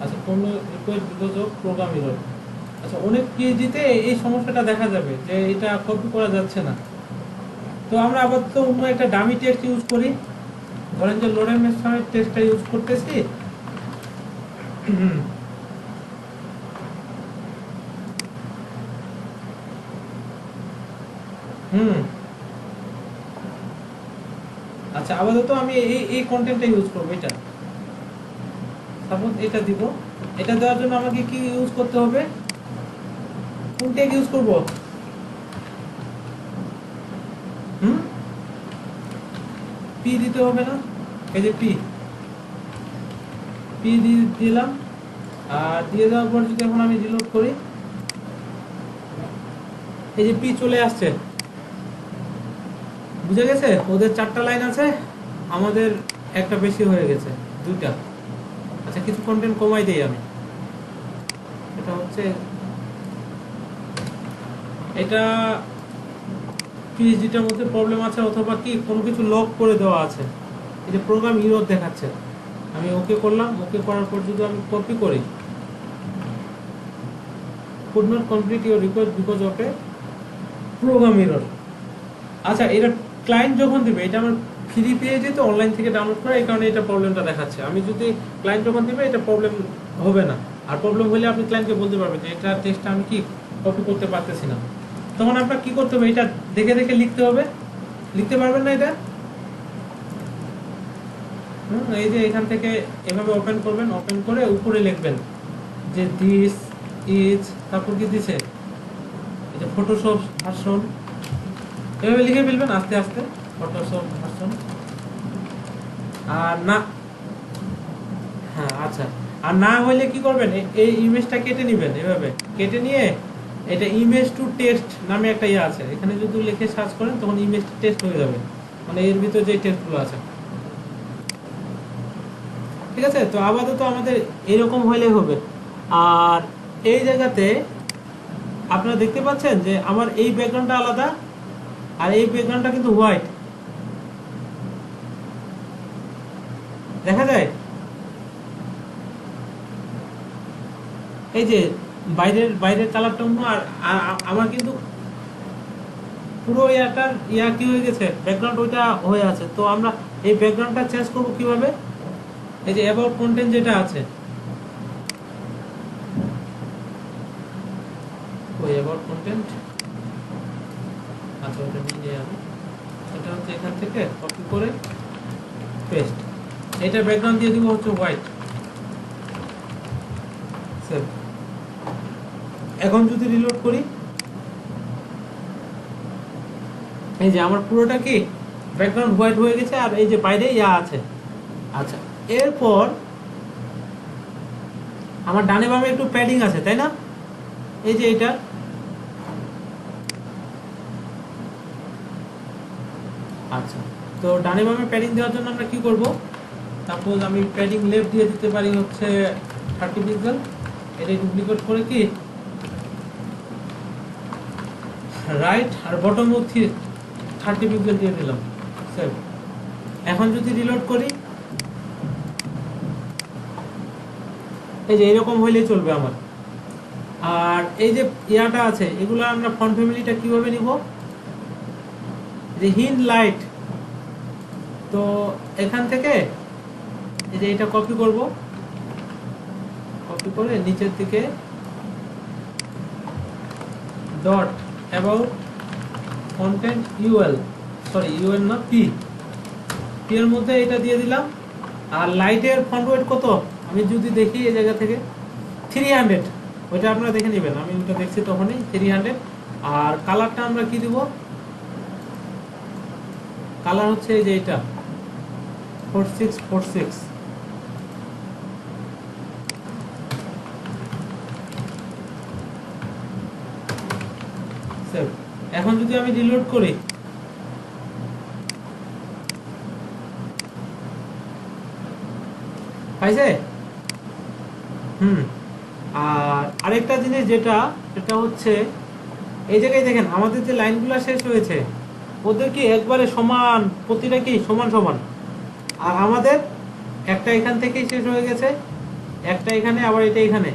আচ্ছা কোনো request because of program error. আচ্ছা অনেক পিএইচডিতে এই সমস্যাটা দেখা যাবে যে এটা কপি করা যাচ্ছে না। তো আমরা আপাতত অন্য একটা ডামি টেক্সট ইউজ করি, ধরেন যে লোডের মেশিনের টেক্সটটা ইউজ করতেছি। হুম আচ্ছা আপাতত আমি এই এই কন্টেন্টটা ইউজ করবো, এটা সাপোজ এটা দিব। এটা দেওয়ার জন্য আমাকে কি ইউজ করতে হবে, কোন ট্যাগ ইউজ করব? হুম পি দিতে হবে না? এই যে পি পি দিলাম। আর দিয়ে দেওয়ার পর যদি এখন আমি রিলোড করি, এই যে পি চলে আসছে, বুঝে গেছে? ওদের 4টা লাইন আছে, আমাদের একটা বেশি হয়ে গেছে, 2টা। আচ্ছা কিছু কন্টেন্ট কমাই দেই আমি। এটা হচ্ছে এটা পিএইচডিটার মধ্যে প্রবলেম আছে, অথবা কি কোনো কিছু লক করে দেওয়া আছে, এই যে প্রোগ্রাম এরর দেখাচ্ছে। আমি ওকে করলাম, ওকে করার পর যদি আমি কপি করি, could not complete your request because of a program error। আচ্ছা এটা ক্লায়েন্ট যখন দিবে, এটা আমার ফ্রি পেজে তো অনলাইন থেকে ডাউনলোড করা, এই কারণে এটা প্রবলেমটা দেখাচ্ছে। আমি যদি ক্লায়েন্ট যখন দিবে এটা প্রবলেম হবে না। আর প্রবলেম হলে আপনি ক্লায়েন্টকে বলতে পারবেন যে এটা টেক্সটটা আমি কি কপি করতে পারতেছি না। তখন আপনার কি করতে হবে, এটা দেখে দেখে লিখতে হবে। লিখতে পারবেন না এটা? এই যে এখান থেকে এভাবে ওপেন করবেন, ওপেন করে উপরে লিখবেন যে দিস ইজ, তারপর কি দিছে, এই যে ফটোশপ ভার্সন, এভাবে লিখে ফেলবেন আস্তে আস্তে, ফটোশপ ভার্সন। আর না, হ্যাঁ আচ্ছা, আর না হইলে কি করবেন, এই ইমেজটা কেটে নেবেন, এভাবে কেটে নিয়ে এটা ইমেজ টু টেক্সট নামে একটা ইয়ে আছে, এখানে যদি লিখে সার্চ করেন তখন ইমেজ টেক্সট হয়ে যাবে, মানে এর ভিতরে যে টেক্সটগুলো আছে। ঠিক আছে, তো আপাতত আমাদের এরকম হইলে হবে। আর এই জায়গাতে আপনারা দেখতে পাচ্ছেন যে আমার এই ব্যাকগ্রাউন্ডটা আলাদা, আর এই ব্যাকগ্রাউন্ডটা কিন্তু হোয়াইট, দেখা যায়? এই যে বাইরের বাইরের কালারটা অন্য, আর আমার কিন্তু পুরো ইয়াটার ইয়া কি হয়ে গেছে, ব্যাকগ্রাউন্ড ওইটা হয়ে আছে। তো আমরা এই ব্যাকগ্রাউন্ডটা চেঞ্জ করব কিভাবে? এই যে অ্যাবাউট কন্টেন্ট যেটা আছে, ওই অ্যাবাউট কন্টেন্ট, আচ্ছা ওটা নিয়ে আমি, এটা হচ্ছে এখান থেকে কপি করে পেস্ট, এটা ব্যাকগ্রাউন্ড দিয়ে দিব হচ্ছে হোয়াইট। সেভ। এখন যদি রিলোড করি, এই যে আমার পুরোটা কি ব্যাকগ্রাউন্ড হোয়াইট হয়ে গেছে, আর এই যে বাইরে ইয়া আছে। আচ্ছা এরপর আমার ডানে বামে একটু প্যাডিং আছে, তাই না? এই যে এটা, আচ্ছা তো ডানে বামে প্যাডিং দেওয়ার জন্য আমরা কি করব, সাপোজ আমি প্যাডিং লেফট দিয়ে দিতে পারি হচ্ছে 30 পিক্সেল, এটা ডুপ্লিকেট করে কি রাইট আর বটম 30 পিক্সেল দিয়ে দিলাম, সেভ। এখন যদি রিলোড করি, এই যে এরকম হইলেই চলবে আমার। আর এই যে ইয়াটা আছে, এগুলো আমরা ফন্ট ফ্যামিলিটা কিভাবে নিব, যে হিন্ট লাইট, তো এখান থেকে এই যে এটা কপি করব, কপি করে নিচের দিকে dot about content UL, sorry UL না পি, পি এর মধ্যে এটা দিয়ে দিলাম। আর লাইটের ফন্ট ওয়েট কত, আমি যদি দেখি এই জায়গা থেকে 300, ওইটা আপনারা দেখে নেবেন, আমি ওটা দেখছি তখনই 300। আর কালারটা আমরা কি দিব, কালার হচ্ছে এই যে এটা 4646। এখন যদি আমি রিলোড করি, পাইছে? আর আরেকটা জিনিস যেটা, সেটা হচ্ছে এই জায়গায় দেখেন আমাদের যে লাইনগুলো শেষ হয়েছে, ওদের কি একবারে সমান, প্রতিটা কি সমান সমান। আর আমাদের একটা এখান থেকেই শেষ হয়ে গেছে, একটা এখানে, আবার এটা এখানে।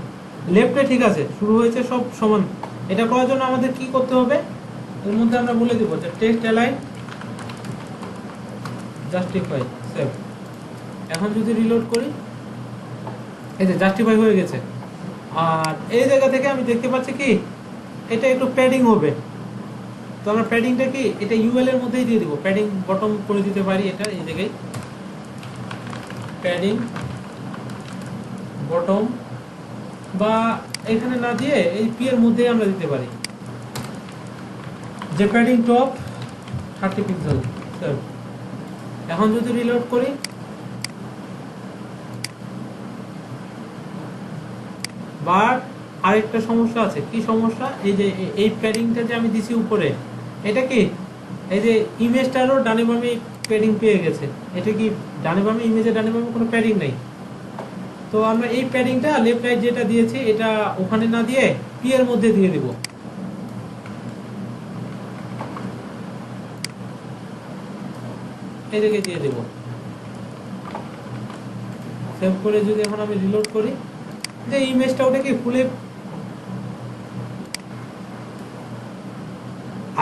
লেফটে ঠিক আছে, শুরু হয়েছে সব সমান। এটা করার জন্য আমাদের কি করতে হবে, এর মধ্যে আমরা বলে দিব যে টেক্সট অ্যালাইন জাস্টিফাই সেভ। এখন যদি রিলোড করি, এই যে জাস্টিফাই হয়ে গেছে। আর এই জায়গা থেকে আমি দেখতে পাচ্ছি কি এটা একটু প্যাডিং হবে। তো আমরা প্যাডিংটা কি এটা ইউএল এর মধ্যেই দিয়ে দিব, প্যাডিং বটম করে দিতে পারি। এটা এই জায়গায় প্যাডিং বটম, বা এখানে না দিয়ে এই পি এর মধ্যেই আমরা দিতে পারি যে প্যাডিং টপ 30 পিক্সেল। এখন যদি রিলোড করি, বাট আরেকটা সমস্যা আছে। কি সমস্যা, এই যে এই প্যাডিংটা যে আমি দিছি উপরে, এটা কি এই যে ইমেজটারও ডানে বামে প্যাডিং পেয়ে গেছে। এটা কি ডানে বামে, ইমেজের ডানে বামে কোনো প্যাডিং নেই। তো আমরা এই প্যাডিংটা লেফট রাইট যেটা দিয়েছি এটা ওখানে না দিয়ে পি এর মধ্যে দিয়ে দিব। এই জায়গায় দিয়ে দেব। সেভ করে যদি এখন আমি রিলোড করি, যে ইমেজটা ওটা কি ফুলে,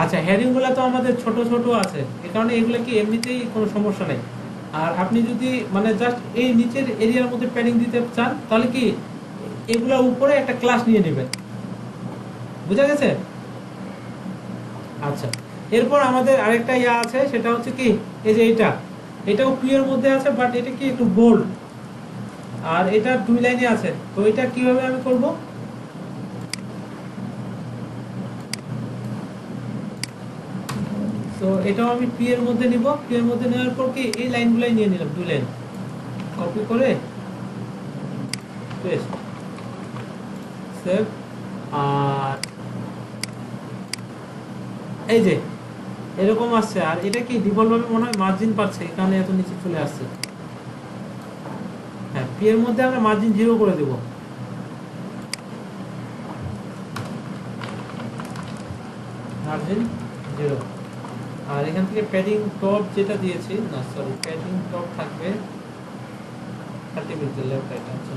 আচ্ছা হেডিং গুলো তো আমাদের ছোট ছোট আছে, এই কারণে এগুলো কি এমনিতেই কোনো সমস্যা নেই। আর আপনি যদি মানে জাস্ট এই নিচের এরিয়ার মধ্যে প্যাডিং দিতে চান, তাহলে কি এগুলা উপরে একটা ক্লাস নিয়ে নেবেন। বুঝা গেছে? আচ্ছা, এরপর আমাদের আরেকটা ইয়া আছে, সেটা হচ্ছে কি এই যে এটাও ক্লিয়ার মধ্যে আছে, বাট এটা কি একটু বোল্ড, আর এটা 2 লাইনে আছে। তো এটা কিভাবে আমি করব, তো এটাও আমি পি এর মধ্যে নিব। পি এর মধ্যে নেওয়ার পর কি এই লাইনগুলাই নিয়ে নিলাম, 2 লাইন কপি করে পেস্ট, সেভ। আর এই যে এরকম আসছে। আর এটা কি ডিফল্ট ভাবে মনে হয় মার্জিন পাচ্ছে, এই কারণে এত নিচে চলে আসছে। হ্যাঁ, পি এর মধ্যে আমরা মার্জিন 0 করে দেব। মার্জিন 0। আর এখান থেকে প্যাডিং টপ যেটা দিয়েছি, না সরি, প্যাডিং টপ থাকবে 30 পিক্সেল লেফট রাইট। আচ্ছা,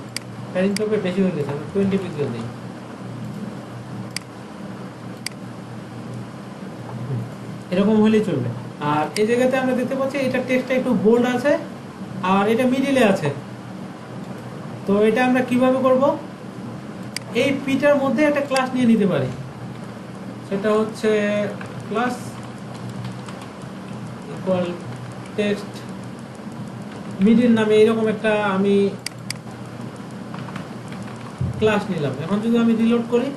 প্যাডিং টপে বেশি হয়ে গেছে, আমরা 20 পিক্সেল দিই। এরকম হলেই চলবে। আর এই জায়গাতে আমরা দেখতে পাচ্ছি এটা টেক্সটটা একটু বোল্ড আছে, আর এটা মিডিলে আছে। তো এটা আমরা কিভাবে করব, এই পিটার মধ্যে একটা ক্লাস নিয়ে নিতে পারি। সেটা হচ্ছে ক্লাস ইকুয়াল টেক্সট মিডিল নামে এরকম একটা আমি ক্লাস নিলাম। এখন যদি আমি রিলোড করি,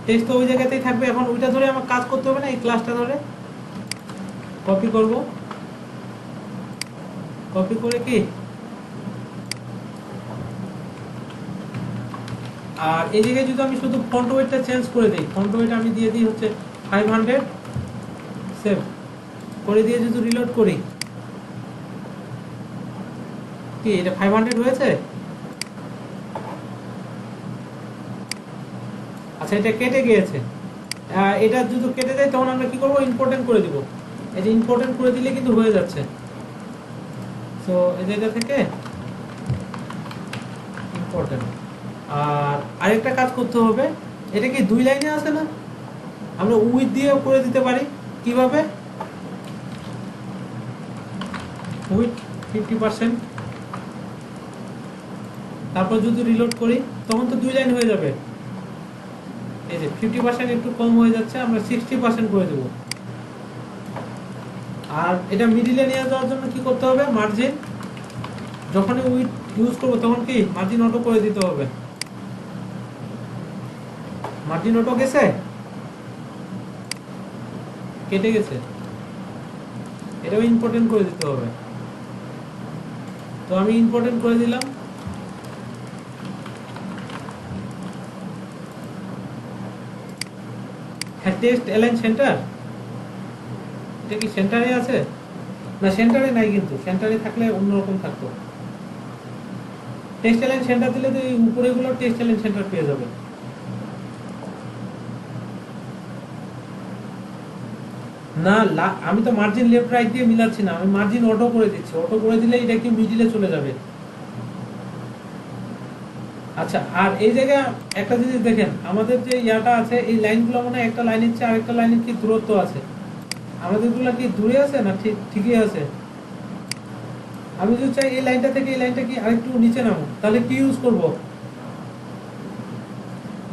টেক্সট তো ওই জায়গাতেই থাকবে। এখন ওইটা ধরে আমার কাজ করতে হবে না, এই ক্লাসটা ধরে কপি করব। কপি করে কি, আর এই জায়গায় যদি আমি শুধু ফন্ট ওয়েটটা চেঞ্জ করে দিই, ফন্ট ওয়েট আমি দিয়ে দিই হচ্ছে 500, সেভ করে দিয়ে যদি রিলোড করি, কি এটা 500 হয়েছে? আচ্ছা, এটা কেটে গিয়েছে। এটা যদি কেটে দেয় তখন আমরা কি করব, ইম্পর্টেন্ট করে দিব। এই যে ইম্পর্টেন্ট করে দিলে কিন্তু হয়ে যাচ্ছে। সো এই জায়গা থেকে ইম্পর্টেন্ট। আর আরেকটা কাজ করতে হবে, এটা কি 2 লাইনে আছে না, আমরা উইথ দিয়ে করে দিতে পারি। কিভাবে, উইথ 50%, তারপর যদি রিলোড করি তখন তো 2 লাইন হয়ে যাবে। এই যে 50% একটু কম হয়ে যাচ্ছে, আমরা 60% করে দেব। আর এটা মিডিলে নিয়ে যাওয়ার জন্য কি করতে হবে, মার্জিন যখনই উইথ ইউজ করবো তখন কি মার্জিন অটো করে দিতে হবে। মার্জিন অটো গেছে, কেটে গেছে, এটাও ইম্পর্টেন্ট করে দিতে হবে। তো আমি ইম্পর্টেন্ট করে দিলাম। টেক্সট অ্যালাইন সেন্টার, এটা কি সেন্টারে আছে? না, সেন্টারে নাই, কিন্তু সেন্টারে থাকলে অন্যরকম থাকতো। টেক্সট অ্যালাইন সেন্টার দিলে তো এই উপরেগুলো টেক্সট অ্যালাইন সেন্টার পেয়ে যাবে। না, আমি তো মার্জিন লেফট রাইট দিয়ে মিলাচ্ছি না, আমি মার্জিন অটো করে দিচ্ছি। অটো করে দিলে এটা কি মিডিলে চলে যাবে। আচ্ছা, আর এই জায়গায় একটা জিনিস দেখেন, আমাদের যে ইয়াটা আছে, এই লাইনগুলো মানে একটা লাইনের চেয়ে আরেকটা লাইনের কি দূরত্ব আছে, আমাদেরগুলো কি দূরে আছে না ঠিকই আছে। আমি যদি চাই এই লাইনটা থেকে এই লাইনটা কি আরেকটু নিচে নামো, তাহলে কি ইউজ করব,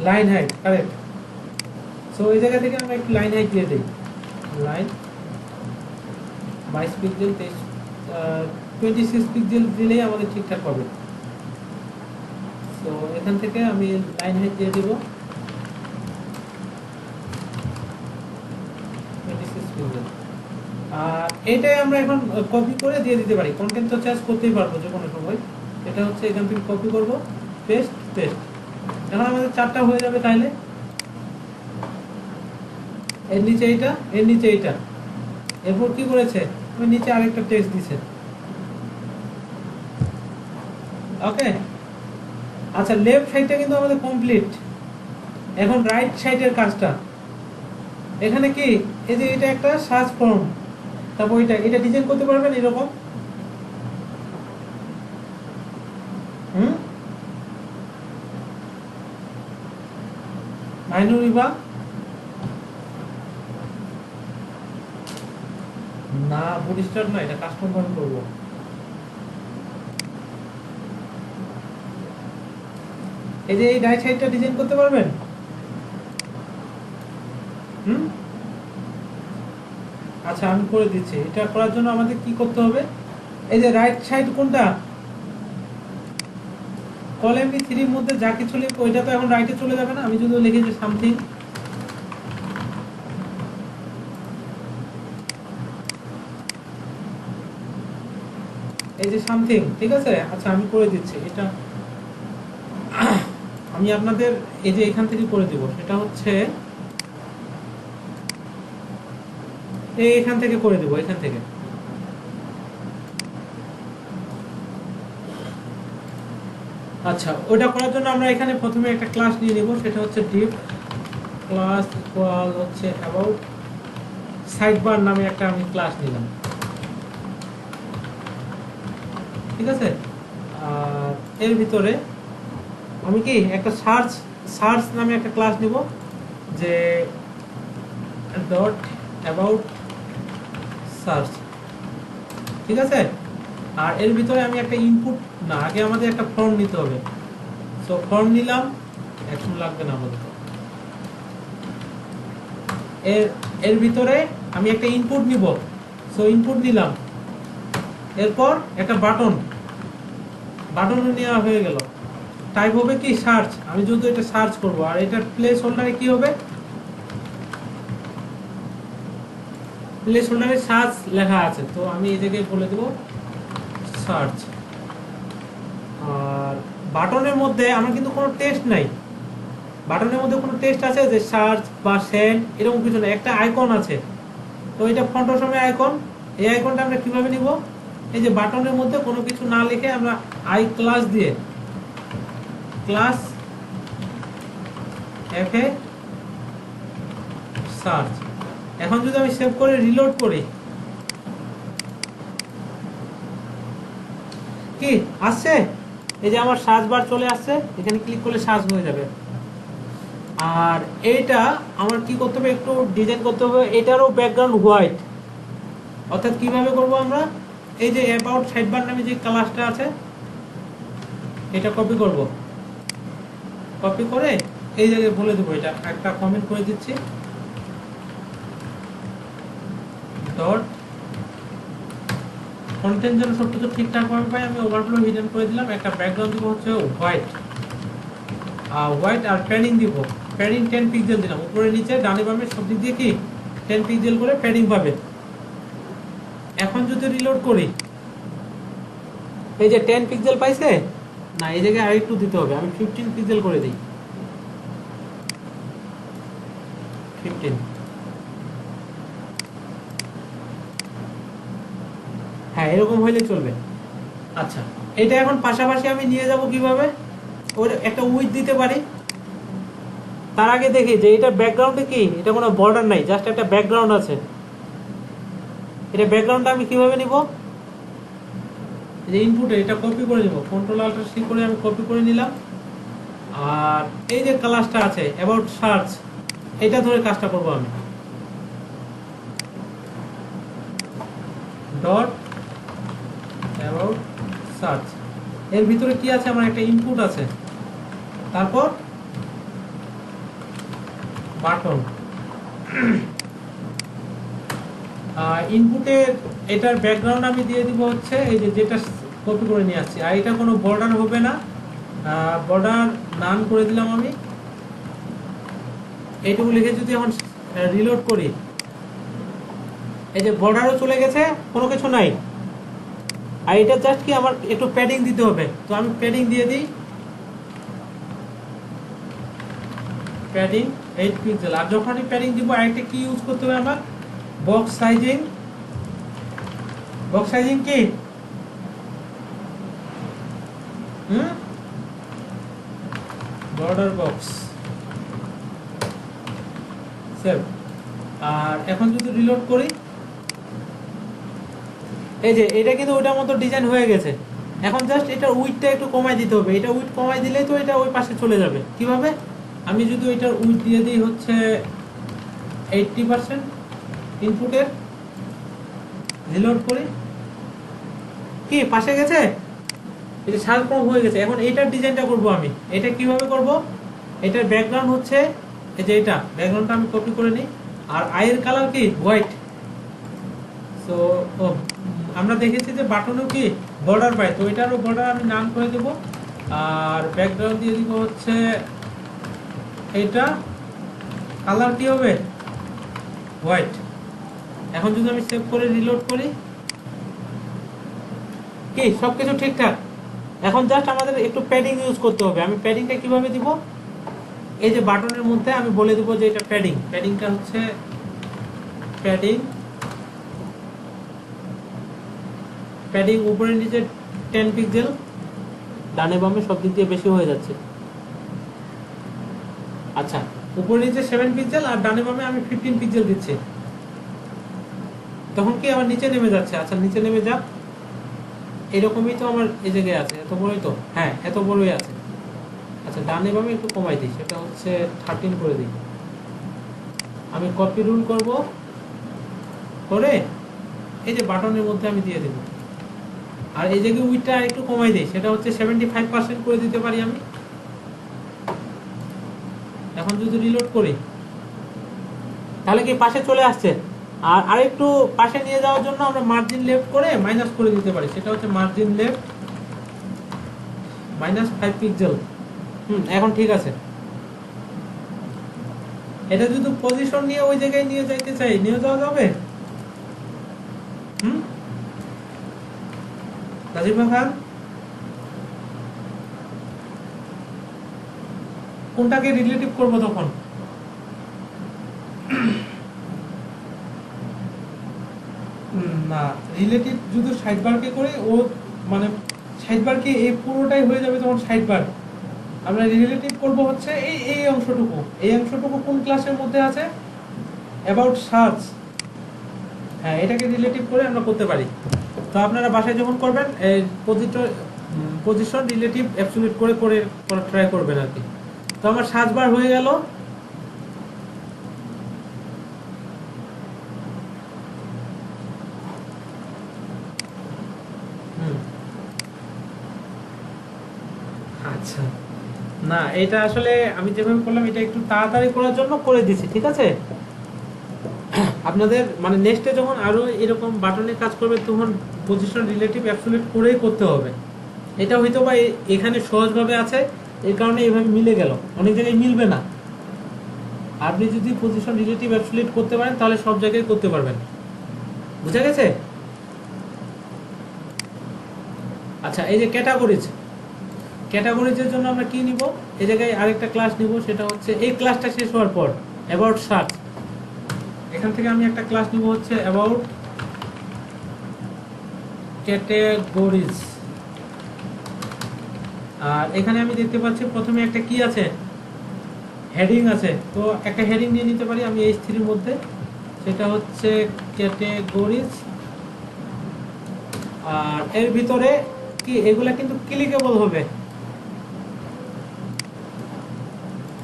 লাইন হাইট, কারেক্ট। সো এই জায়গা থেকে আমরা একটু লাইন হাইট দিয়ে দিই, লাইন 22 পিক্সেল 26 পিক্সেল দিলেই আমাদের ঠিকঠাক হবে। তো এখান থেকে আমি লাইন হাইট দিয়ে দেব 26 পিক্সেল। আর এটাই আমরা এখন কপি করে দিয়ে দিতে পারি, কন্টেন্ট তো চেঞ্জ করতেই পারবো যে কোনো সময়। এটা হচ্ছে এখান থেকে কপি করব, পেস্ট পেস্ট। এখন আমাদের 4টা হয়ে যাবে। তাহলে এর নিচে এইটা, এর নিচে এইটা, এরপর কি করেছে, ওই নিচে আরেকটা টেক্সট দিছে। ওকে, আচ্ছা, লেফট সাইডটা কিন্তু আমাদের কমপ্লিট। এখন রাইট সাইডের কাজটা, এখানে কি এই যে এটা একটা সার্চ ফর্ম, তারপর এটা ডিজাইন করতে পারবেন এরকম। মাইনরি বা না, বুটস্ট্র্যাপ না, এটা কাস্টম ভাবে করব। এই যে এই রাইট সাইডটা ডিজাইন করতে পারবেন। আচ্ছা, আমি করে দিচ্ছি। এটা করার জন্য আমাদের কি করতে হবে, এই যে রাইট সাইড কোনটা, কলাম বি 3 এর মধ্যে যা কিছু লিখবো ওইটা তো এখন রাইটে চলে যাবে না। আমি যদি লিখি যে সামথিং, এই যে সামথিং, ঠিক আছে। আচ্ছা, আমি করে দিচ্ছি এটা। আমি আপনাদের এই যে এখান থেকে করে দিব, সেটা হচ্ছে এখান থেকে করে দিব, এখান থেকে। আচ্ছা, ওটা করার জন্য আমরা এখানে প্রথমে একটা ক্লাস নিয়ে নেব, সেটা হচ্ছে ডিপ ক্লাস ইকুয়াল হচ্ছে অ্যাবাউট সাইডবার নামে একটা আমি ক্লাস নিলাম, ঠিক আছে। আর এর ভিতরে আমি কি একটা সার্চ নামে একটা ক্লাস নিব, যে ডট অ্যাবাউট সার্চ, ঠিক আছে। আর এর ভিতরে আমি একটা ইনপুট, না, আগে আমাদের একটা ফর্ম নিতে হবে। সো ফর্ম নিলাম, এখন লাগবে না আমাদের। এর ভিতরে আমি একটা ইনপুট নিব, সো ইনপুট নিলাম। এরপর একটা বাটন নেওয়া হয়ে গেল। টাইপ হবে কি সার্চ, আমি যদি এটা সার্চ করব। আর এটার প্লেস হোল্ডারে কি হবে, প্লেস হোল্ডারে সার্চ লেখা আছে, তো আমি এই জায়গায় বলে দেব সার্চ। আর বাটনের মধ্যে আমার কিন্তু কোনো টেক্সট নাই, বাটনের মধ্যে কোনো টেক্সট আছে যে সার্চ বা সেন্ড এরকম কিছু না, একটা আইকন আছে। তো এটা ফন্ট সময় আইকন, এই আইকনটা আমরা কিভাবে নিব, এই যে বাটনের মধ্যে কোনো কিছু না লিখে আমরা আই ক্লাস দিয়ে, ক্লাস এফ এ সার্চ। এখন যদি আমি সেভ করে রিলোড করি, কি আসছে, এই যে আমার সার্চ বার চলে আসছে, এখানে ক্লিক করলে সার্চ হয়ে যাবে। আর এইটা আমার কি করতে হবে, একটু ডিজাইন করতে হবে, এটারও ব্যাকগ্রাউন্ড হোয়াইট। অর্থাৎ কিভাবে করব আমরা, এই যে অ্যাবাউট সাইডবার নামে যে ক্লাসটা আছে, এটা কপি করব, কপি করে এই জায়গায় বলে দেবো, এটা একটা কমেন্ট করে দিচ্ছি, ডট কন্টেন্ট যেন সবকিছু ঠিকঠাক ভাবে পাই, আমি ওভারফ্লো হিডেন করে দিলাম। একটা ব্যাকগ্রাউন্ড দিব হচ্ছে হোয়াইট, আর প্যাডিং দিব, প্যাডিং 10 পিক্সেল দিলাম, উপরে নিচে ডানে বামে সব দিক দিয়ে কি 10 পিক্সেল করে প্যাডিং পাবে। এখন যদি রিলোড করি, এই যে 10 পিক্সেল পাইছে না, এই জায়গায় আরেকটু দিতে হবে, আমি 15 পিক্সেল করে দিই, 15। হ্যাঁ, এরকম হইলে চলবে। আচ্ছা, এটা এখন পাশাপাশি আমি নিয়ে যাব কিভাবে, ওর একটা উইথ দিতে পারি। তার আগে দেখি যে এটা ব্যাকগ্রাউন্ডে কি, এটা কোনো বর্ডার নাই, জাস্ট একটা ব্যাকগ্রাউন্ড আছে। এটা ব্যাকগ্রাউন্ডটা আমি কিভাবে নিব, এই যে ইনপুটে এটা কপি করে নিব, কন্ট্রোল অল্ট সি করে আমি কপি করে নিলাম। আর এই যে ক্লাসটা আছে অ্যাবাউট সার্চ, এটা ধরে কাজটা করব আমি, ডট অ্যাবাউট সার্চ, এর ভিতরে কি আছে, আমার একটা ইনপুট আছে, তারপর বাটন। ইনপুটের এটার ব্যাকগ্রাউন্ড আমি দিয়ে দিব হচ্ছে এই যে যেটা কপি করে নিয়ে আসছি, আর এটা কোনো বর্ডার হবে না, বর্ডার নান করে দিলাম আমি। এইটুকু লিখে যদি এখন রিলোড করি, এই যে বর্ডারও চলে গেছে, কোনো কিছু নাই। আর এটা জাস্ট কি আমার একটু প্যাডিং দিতে হবে, তো আমি প্যাডিং দিয়ে দিই, প্যাডিং 8 পিক্সেল। আর যখনই প্যাডিং দিব আরেকটা কি ইউজ করতে হবে আমার, বক্স সাইজিং। বক্স সাইজিং কি বর্ডার বক্স সেভ। আর এখন যদি রিলোড করি, এই যে এটা কিন্তু ওইটার মতো ডিজাইন হয়ে গেছে। এখন জাস্ট এটার উইডটা একটু কমাই দিতে হবে, এটা উইড কমাই দিলেই তো এটা ওই পাশে চলে যাবে। কিভাবে, আমি যদি ওইটার উইড দিয়ে দিই হচ্ছে 80% ইনপুটের, রিলোড করি, কি পাশে গেছে, এটা সারকম হয়ে গেছে। এখন এইটার ডিজাইনটা করব আমি, এটা কিভাবে করব, এটার ব্যাকগ্রাউন্ড হচ্ছে এই যে এটা, ব্যাকগ্রাউন্ডটা আমি কপি করে নিই। আর আইয়ের কালার কি হোয়াইট। সো আমরা দেখেছি যে বাটনও কি বর্ডার পায়, তো এটারও বর্ডার আমি নাম করে দেব। আর ব্যাকগ্রাউন্ড দিয়ে দিব হচ্ছে এটা, কালার কি হবে হোয়াইট। এখন যদি আমি সেভ করে রিলোড করি, কি সবকিছু ঠিকঠাক। এখন জাস্ট আমাদের একটু প্যাডিং ইউজ করতে হবে। আমি প্যাডিংটা কিভাবে দিব, এই যে বাটনের মধ্যে আমি বলে দিব যে এটা প্যাডিং, প্যাডিংটা হচ্ছে প্যাডিং, প্যাডিং উপরে নিচে 10 পিক্সেল, ডানে বামে সব দিক দিয়ে বেশি হয়ে যাচ্ছে। আচ্ছা, উপরে নিচে 7 পিক্সেল আর ডানে বামে আমি 15 পিক্সেল দিচ্ছি, তখন কি আমার নিচে নেমে যাচ্ছে। আচ্ছা নিচে নেমে যাক, এরকমই তো আমার এই জায়গায় আছে, এত বড়ই তো, হ্যাঁ এত বড়ই আছে। আচ্ছা ডানে বামে একটু কমাই দিই, সেটা হচ্ছে 13 করে দিই। আমি কপি রুল করব করে এই যে বাটনের মধ্যে আমি দিয়ে দেব। আর এই জায়গায় উইডটা একটু কমাই দিই, সেটা হচ্ছে 75% করে দিতে পারি আমি। এখন যদি রিলোড করি, তাহলে কি পাশে চলে আসছে। আর আরেকটু পাশে নিয়ে যাওয়ার জন্য আমরা মার্জিন লেফট করে মাইনাস করে দিতে পারি, সেটা হচ্ছে মার্জিন লেফট -5 পিক্সেল। এখন ঠিক আছে। এটা যদি পজিশন নিয়ে ওই জায়গায় নিয়ে যাইতে চাই, নিয়ে যাওয়া যাবে। নাজিমা খান, কোনটাকে রিলেটিভ করব তখন, না রিলেটিভ যদি সাইড বারকে করে, ও মানে সাইড বারকে এই পুরোটাই হয়ে যাবে তখন সাইড বার। আমরা রিলেটিভ করব হচ্ছে এই এই অংশটুকু, এই অংশটুকু কোন ক্লাসের মধ্যে আছে, অ্যাবাউট সার্চ। হ্যাঁ এটাকে রিলেটিভ করে আমরা করতে পারি। তো আপনারা বাসায় যখন করবেন এই পজিশন রিলেটিভ অ্যাবসলিউট করে করে ট্রাই করবেন আর কি। তো আমার সার্চ বার হয়ে গেল। আচ্ছা না, এটা আসলে আমি যেভাবে করলাম এটা একটু তাড়াতাড়ি করার জন্য করে দিছি, ঠিক আছে। আপনাদের মানে নেক্সটে যখন আরো এরকম বাটনে কাজ করবে তখন পজিশন রিলেটিভ অ্যাবসলিউট করেই করতে হবে। এটা হয়তো বা এখানে সহজভাবে আছে, এই কারণে এইভাবে মিলে গেল, অনেক জায়গায় মিলবে না। আপনি যদি পজিশন রিলেটিভ অ্যাবসলিউট করতে পারেন তাহলে সব জায়গায় করতে পারবেন। বুঝা গেছে? আচ্ছা এই যে ক্যাটাগরিজ, ক্যাটাগরিজের জন্য আমরা কি নিব, এই জায়গায় আরেকটা ক্লাস নিব, সেটা হচ্ছে এই ক্লাসটা শেষ হওয়ার পর অ্যাবাউট সার্চ, এখান থেকে আমি একটা ক্লাস নিব হচ্ছে অ্যাবাউট ক্যাটাগরিজ। আর এখানে আমি দেখতে পাচ্ছি প্রথমে একটা কি আছে, হেডিং আছে, তো একটা হেডিং নিয়ে নিতে পারি আমি H3 এর মধ্যে, সেটা হচ্ছে ক্যাটাগরিজ আর এর ভিতরে কি এগুলা কিন্তু ক্লিকেবল হবে।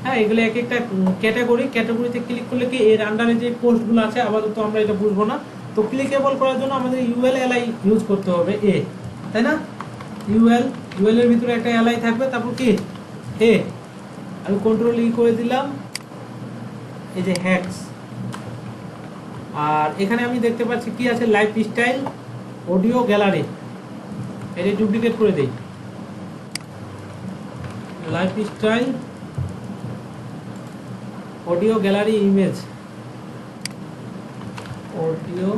হ্যাঁ, এগুলো এক একটা ক্যাটাগরিতে ক্লিক করলে কি এর আন্ডারে যে পোস্টগুলো আছে আপাতত আমরা এটা বুঝবো না। তো ক্লিকেবল করার জন্য আমাদের ইউএল এলআই ইউজ করতে হবে, তাই না? ইউএল এর ভিতরে একটা এলআই থাকবে, তারপর কি আমি কন্ট্রোল করে দিলাম, এই যে হ্যাক্স। আর এখানে আমি দেখতে পাচ্ছি কি আছে, লাইফ স্টাইল অডিও গ্যালারি, এটা ডুপ্লিকেট করে দেই। Life style audio gallery image, audio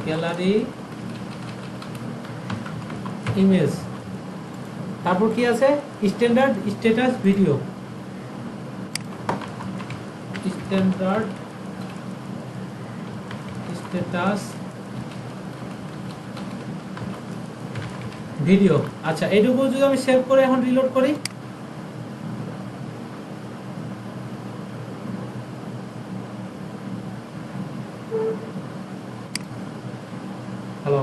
gallery image. তারপর কি আছে, standard status video, standard status video. আচ্ছা, এইটুকু যদি আমি সেভ করে এখন রিলোড করি, হ্যালো,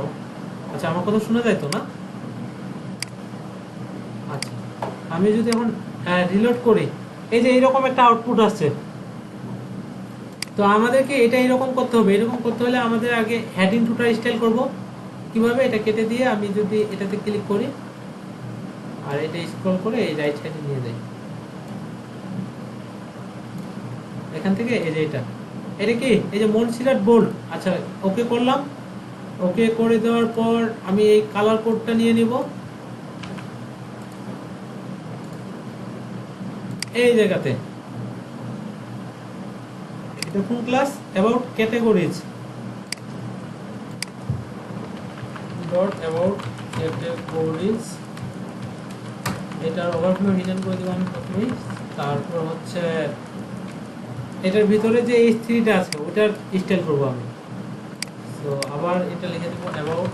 আচ্ছা আমার কথা শোনা যায় তো না? আচ্ছা, আমি যদি এখন রিলোড করি, এই যে এইরকম একটা আউটপুট আসছে। তো আমাদেরকে এটা এরকম করতে হবে। এরকম করতে হলে আমাদের আগে হেডিং টুটা স্টাইল করব। কিভাবে? এটা কেটে দিয়ে আমি যদি এটাতে ক্লিক করি আর এটা স্ক্রল করে এই রাইট সাইডে নিয়ে যাই, এখান থেকে এই যে এটা কি, এই যে মনসিরাট বোল্ড। আচ্ছা, ওকে করলাম। ওকে করে দেওয়ার পর আমি এই কালার কোডটা নিয়ে নিব, এই জায়গাতে দেখুন class about categories dot about categories, এটার ওভারফ্লো হিডেন করে দেবো আমি প্রথমেই। তারপর হচ্ছে এটার ভিতরে যে এই থ্রিটা আছে ওটার স্টাইল করবো আমি। তো আবার এটা লিখে দেবো অ্যাবাউট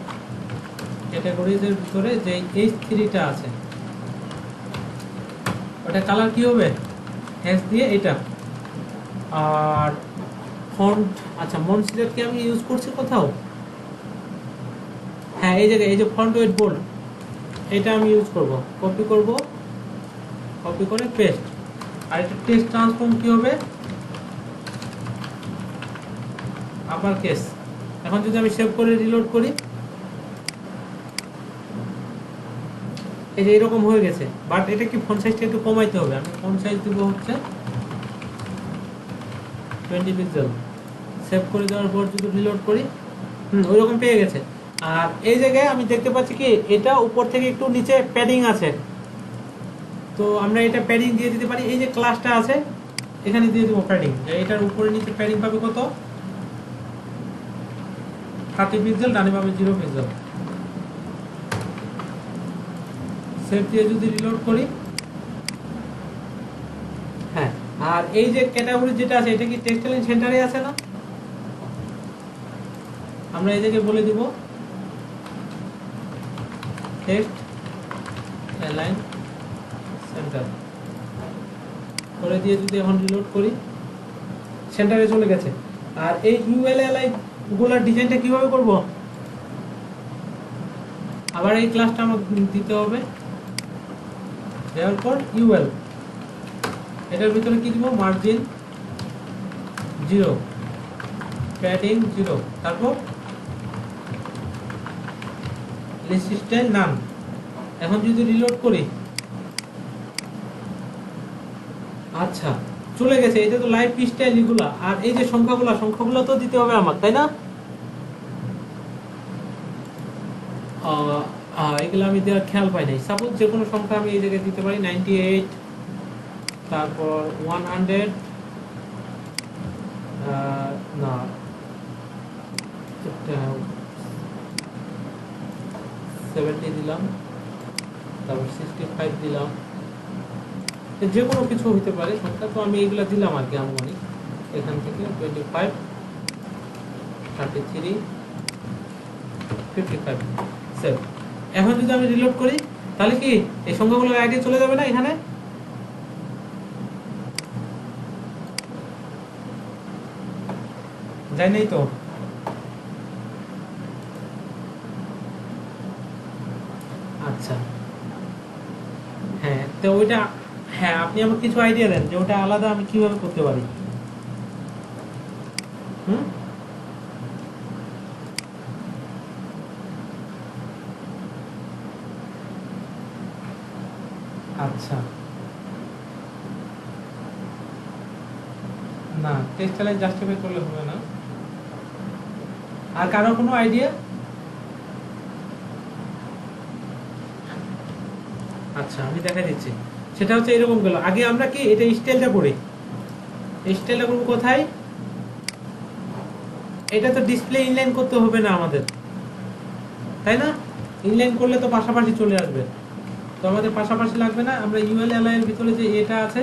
ক্যাটাগরিজের ভিতরে যে এই থ্রিটা আছে ওটা কালার কি হবে, হ্যাশ দিয়ে এটা। আর ফন্ট, আচ্ছা মনসিরাট কি আমি ইউজ করছি কোথাও? হ্যাঁ, এই জায়গায় এই যে ফন্ট ওয়েট বোল্ড, এটা আমি ইউজ করব। কপি করে পেস্ট। আর এটা টেক্সট ট্রান্সফর্ম কি হবে, আপার কেস। এখন যদি আমি সেভ করে রিলোড করি, এই যে এরকম হয়ে গেছে। বাট এটা কি ফন্ট সাইজটা একটু কমাইতে হবে। আমি ফন্ট সাইজ দিব হচ্ছে 20 পিক্সেল। সেভ করে দেওয়ার পর যদি রিলোড করি, ওইরকম পেয়ে গেছে। আর এই জায়গায় আমি দেখতে পাচ্ছি কি এটা উপর থেকে একটু নিচে প্যাডিং আছে। তো আমরা এটা প্যাডিং দিয়ে দিতে পারি। এই যে ক্লাসটা আছে এখানে দিয়ে দেবো প্যাডিং। এটার উপরে নিচে প্যাডিং পাবে কত, 30 পিক্সেল, ডানে পাবে 0 পিক্সেল। সেভ দিয়ে যদি রিলোড করি, হ্যাঁ। আর এই যে ক্যাটাগরি যেটা আছে এটা কি টেক্সট লাইন সেন্টারে আছে না? আমরা এই জায়গায় বলে দিব টেক্সট লাইন সেন্টার করে দিয়ে যদি এখন রিলোড করি, সেন্টারে চলে গেছে। আর এই ইউএলএলআই গুলার ডিজাইনটা কিভাবে করব, আবার এই ক্লাসটা আমাকে দিতে হবে। দেওয়ার পর ইউএল, এটার ভিতরে কি দিব, মার্জিন 0, প্যাডিং 0, তারপর লিস্ট স্টাইল নাম। এখন যদি রিলোড করি, আচ্ছা চলে গেছে। এটা তো লাইভ স্টাইল এগুলা। আর এই যে সংখ্যাগুলো তো দিতে হবে আমার, তাই না? এগুলো আমি দেওয়ার খেয়াল পাই নাই। সাপোজ যে কোনো সংখ্যা আমি এই জায়গায় দিতে পারি, 98, তারপর 100, না 70 দিলাম, তারপর 65 দিলাম, যে কোনো কিছু হইতে পারে সংখ্যা। তো আমি এইগুলা দিলাম আর কি আনুমানিক। এখান থেকে 25, 33, 55, সেভ। এখন যদি আমি রিলোড করি তাহলে কি এই সংখ্যাগুলোর আগে চলে যাবে না? এখানে যাই নাই তো। আচ্ছা, হ্যাঁ তো ওইটা, হ্যাঁ আপনি আমাকে কিছু আইডিয়া দেন যে ওটা আলাদা আমি কিভাবে করতে পারি। হুম। আচ্ছা, না টেস্ট চ্যালেঞ্জ জাস্টিফাই করলে হবে না। আর কারো কোনো আইডিয়া? আচ্ছা আমি দেখা দিচ্ছি। সেটা হচ্ছে এরকম গেল, আগে আমরা কি এটা স্টাইলটা করি, স্টাইলটা করবো কোথায়? এটা তো ডিসপ্লে ইনলাইন করতে হবে না আমাদের, তাই না? ইনলাইন করলে তো পাশাপাশি চলে আসবে, তো আমাদের পাশাপাশি লাগবে না। আমরা ইউএলএলআই এর ভিতরে যে এটা আছে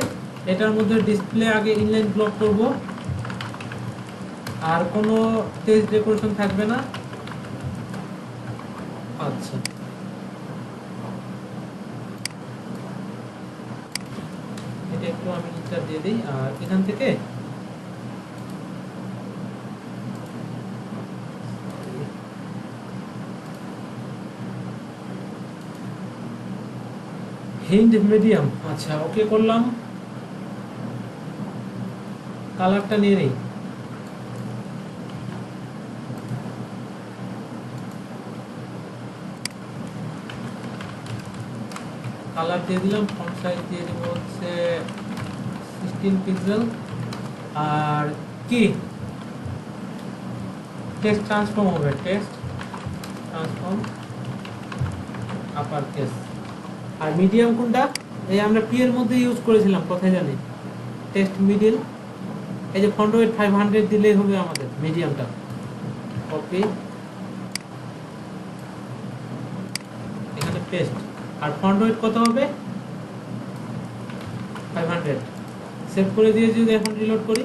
এটার মধ্যে ডিসপ্লে আগে ইনলাইন ব্লক করব, আর কোনো টেক্সট ডেকোরেশন থাকবে না। আচ্ছা, এটা একটু আমি ইন্টার দিয়ে দিই, আর এখান থেকে হিন্ট মিডিয়াম, আচ্ছা ওকে করলাম। কালারটা নিয়ে নেই, কালার দিয়ে দিলাম। ফন্ট সাইজ দিয়ে দেবো হচ্ছে 16 পিক্সেল। আর কি টেক্সট ট্রান্সফর্ম হবে, টেক্সট ট্রান্সফর্ম আপার কেস। আর মিডিয়াম কোনটা? এই আমরা পি এর মধ্যে ইউজ করেছিলাম, কোথায় জানি, টেক্সট মিডিল। এই যে ফন্ট ওয়েট 500 দিলেই হবে আমাদের মিডিয়ামটা। কপি, এখানে পেস্ট। আর ফন্ট ওয়েট কত হবে? 500। সেভ করে দিয়ে যদি এখন রিলোড করি,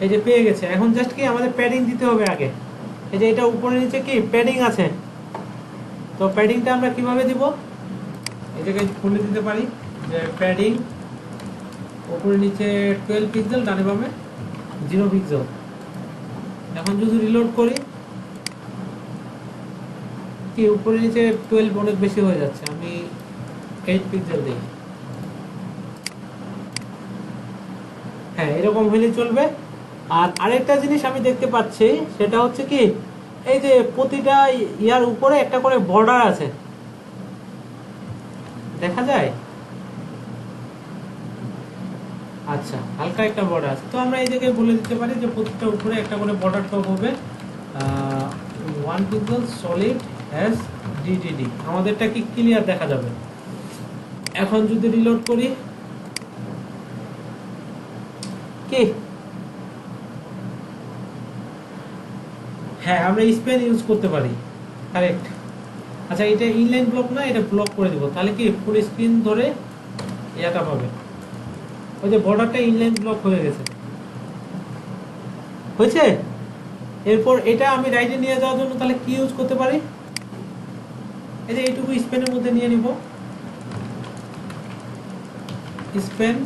এই যে পেয়ে গেছে। এখন জাস্ট কি আমাদের প্যাডিং দিতে হবে আগে। এই যে এটা উপরে নিচে কি প্যাডিং আছে, তো প্যাডিংটা আমরা কিভাবে দিব? এই জায়গায় খুলে দিতে পারি যে প্যাডিং উপরে নিচে 12 পিক্সেল, ডানে বামে 0 পিক্সেল। এখন যদি রিলোড করি, কি উপরে নিচে 12 অনেক বেশি হয়ে যাচ্ছে, আমি 8 পিক্সেল দিই। হ্যাঁ এরকম হলে চলবে। আর আরেকটা জিনিস আমি দেখতে পাচ্ছি, সেটা হচ্ছে কি এই যে প্রতিটা ইয়ার উপরে একটা করে বর্ডার আছে, দেখা যায়? আচ্ছা, হালকা একটা বর্ডার আছে, তো আমরা এই জায়গায় বলে দিতে পারি যে প্রতিটা উপরে একটা করে বর্ডার টপ হবে 1 পিক্সেল সলিড এস ডিটিডি। আমাদেরটা কি ক্লিয়ার দেখা যাবে। এখন যদি রিলোড করি, কি হ্যাঁ আমরা স্পেন ইউজ করতে পারি, কারেক্ট। আচ্ছা এটা ইনলাইন ব্লক না, এটা ব্লক করে দিব, তাহলে কি ফুল স্ক্রিন ধরে এটা পাবে। ওই যে বর্ডারটা ইনলাইন ব্লক হয়ে গেছে, হয়েছে। এরপর এটা আমি রাইটে নিয়ে যাওয়ার জন্য তাহলে কি ইউজ করতে পারি? এই যে এইটুকু স্পেনের মধ্যে নিয়ে নিব, স্পেন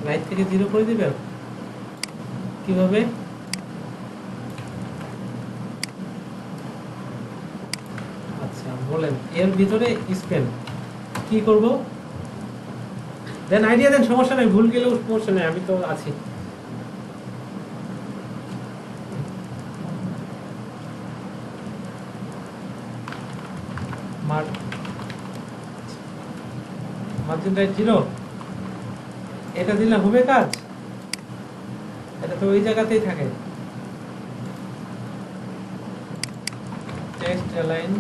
রাইট থেকে 0 করে দিবেন। কিভাবে? আচ্ছা বলেন, এর ভিতরে স্পেন কি করব? দেন আইডিয়া দেন, সমস্যা নেই, ভুল গেলেও সমস্যা নেই, আমি তো আছি। মার্জিন রাইট 0, এটা দিলে হবে কাজ? এটা তো ওই জায়গাতেই থাকে। টেক্সট অ্যালাইন,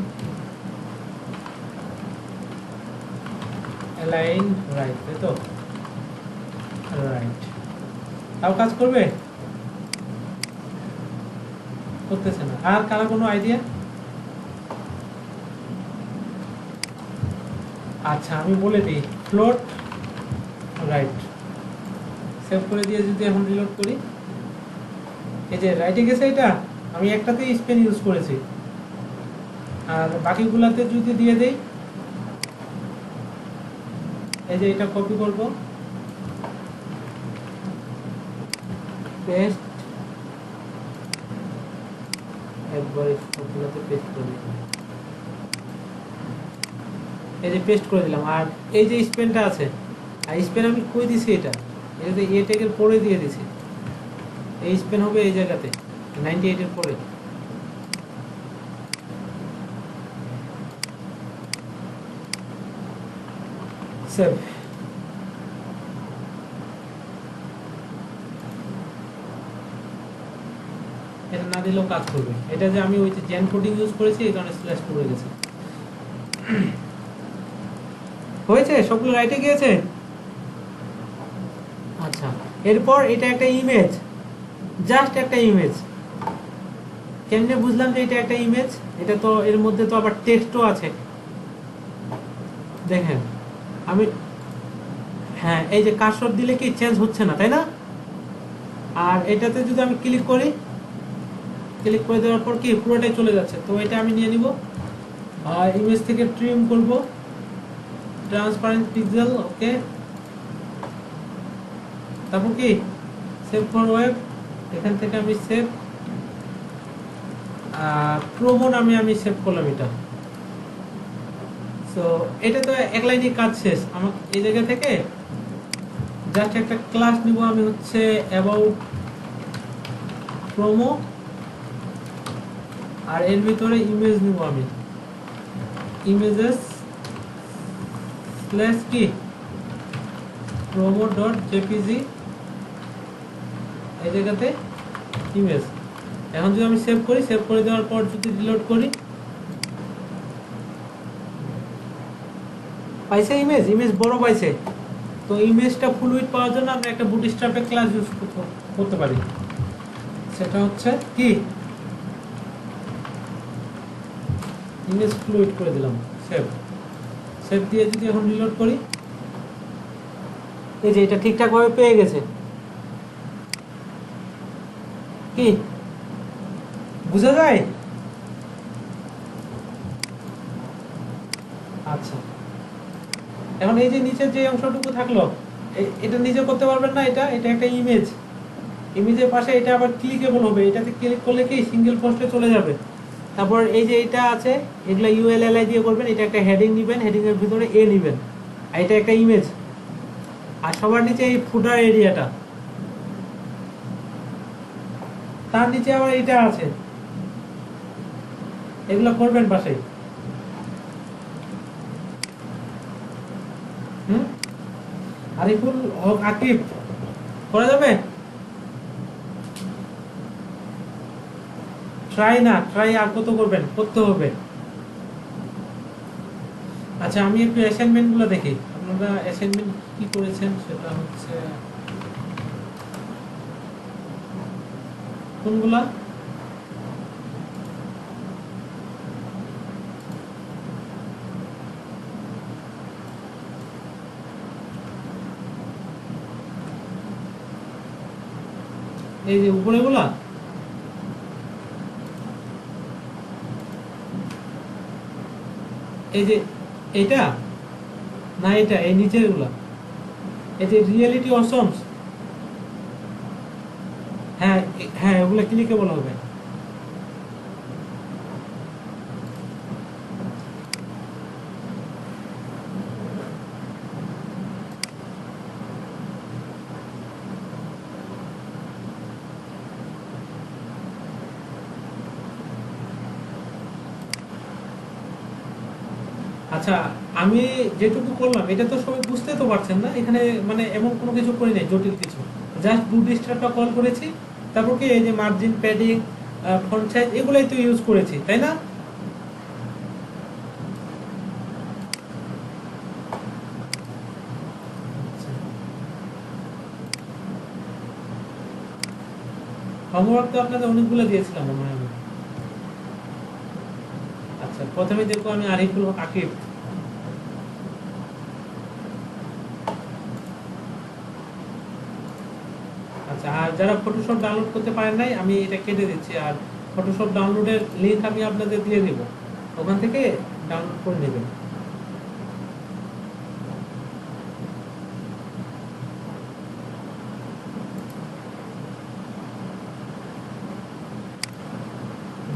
অ্যালাইন রাইট, তাই তো? রাইট, তাও কাজ করবে? করতেছে না। আর কারো কোনো আইডিয়া? আচ্ছা আমি বলে দিই, ফ্লোট রাইট। সেভ করে দিয়ে যদি এখন রিলোড করি, এই যে রাইটে গেছে, এটা আমি একটাতেই স্পেন ইউজ করেছি। আর বাকিগুলাতে যদি দিয়ে দেই, এই যে এটা কপি করব, পেস্ট একবার সবগুলোতে পেস্ট করে দিলাম, এই যে পেস্ট করে দিলাম। আর এই যে স্পেনটা আছে, আর স্পেন আমি কই দিছি, এটা এটাতে এ টেকের পরে দিয়ে দিছি, এই স্পেন হবে এই জায়গাতে 98 এর পরে। সেভ। এটা না দিলেও কাজ করবে, এটা যে আমি ওই যে জেন কোডিং ইউজ করেছি এই কারণে স্ল্যাশ করে গেছে। হয়েছে, সবগুলো রাইটে গিয়েছে। আচ্ছা, এরপর এটা একটা ইমেজ, জাস্ট একটা ইমেজ। কেমনে বুঝলাম যে এটা একটা ইমেজ? এটা তো এর মধ্যে তো আবার টেক্সটও আছে, দেখেন আমি, হ্যাঁ এই যে কার্সর দিলে কি চেঞ্জ হচ্ছে না, তাই না? আর এটাতে যদি আমি ক্লিক করি, ক্লিক করে দেওয়ার পর কি পুরোটাই চলে যাচ্ছে। তো এটা আমি নিয়ে নিব, আর ইমেজ থেকে ট্রিম করব, ট্রান্সপারেন্ট পিক্সেল, ওকে। তারপর কি সেভ ফর ওয়েব, এখান থেকে আমি সেভ প্রোমো নামে আমি সেভ করলাম এটা। সো এটা তো এক লাইনে কাজ শেষ। আমার এই জায়গা থেকে জাস্ট একটা ক্লাস নিব আমি, হচ্ছে অ্যাবাউট প্রোমো, আর এর ভিতরে ইমেজ নিব আমি, ইমেজেস স্ল্যাশ কি প্রোমো ডট জেপিজি, এই জায়গাতে ইমেজ। এখন যদি আমি সেভ করি, সেভ করে দেওয়ার পর যদি রিলোড করি, পাইছে ইমেজ, ইমেজ বড় পাইছে। তো ইমেজটা ফুল উইথ পাওয়ার জন্য আমরা একটা বুটস্ট্র্যাপের ক্লাস ইউজ করতে পারি, সেটা হচ্ছে কি ইমেজ ফুল উইথ করে দিলাম, সেভ। সেভ দিয়ে যদি এখন রিলোড করি, এই যে এটা ঠিকঠাক ভাবে পেয়ে গেছে। কি বুঝা যায়? আচ্ছা, এখন এই যে নিচের যে অংশটুকু থাকলো, এটা নিজে করতে পারবেন না, এটা এটা একটা ইমেজ, ইমেজের পাশে এটা আবার ক্লিকেবল হবে, এটাতে ক্লিক করলে কি সিঙ্গেল পোস্টে চলে যাবে। তারপর এই যে এটা আছে, এগুলা ইউএলএলআই দিয়ে করবেন। এটা একটা হেডিং নেবেন, হেডিং এর ভিতরে এ নেবেন, আর এটা একটা ইমেজ। আর সবার নিচে এই ফুটার এরিয়াটা, তার নিচে আবার এটা আছে, এগুলো করবেন পাশে। আরিফুল হক আকিব করা যাবে? ট্রাই না, ট্রাই আর কত করবেন, করতে হবে। আচ্ছা, আমি একটু অ্যাসাইনমেন্ট গুলো দেখি, আপনারা অ্যাসাইনমেন্ট কি করেছেন। সেটা হচ্ছে কোনগুলা? এই যে উপরে গুলা, এই যে এটা না, এটা এই নিচের গুলা, এই যে রিয়েলিটি অসমস, হ্যাঁ হ্যাঁ ওগুলা ক্লিকেবল হবে। আচ্ছা, আমি যেটুকু করলাম এটা তো সবাই বুঝতে তো পারছেন না, এখানে মানে এমন কোনো কিছু করি নাই জটিল কিছু, জাস্ট বুটস্ট্র্যাপটা কল করেছি। তারপর কি এই যে মার্জিন, প্যাডিং, ফন্ট সাইজ এগুলাই তো ইউজ করেছি, তাই না? হোমওয়ার্ক তো আপনাদের অনেকগুলো দিয়েছিলাম মনে হয় আমি। আচ্ছা, প্রথমে দেখবো আমি আরিফুল হক আকিব। আচ্ছা, আর যারা ফটোশপ ডাউনলোড করতে পারেন নাই, আমি এটা কেটে দিচ্ছি। আর ফটোশপ ডাউনলোডের লিংক আমি আপনাদের দিয়ে দিব, ওখান থেকে ডাউনলোড করে নেবেন।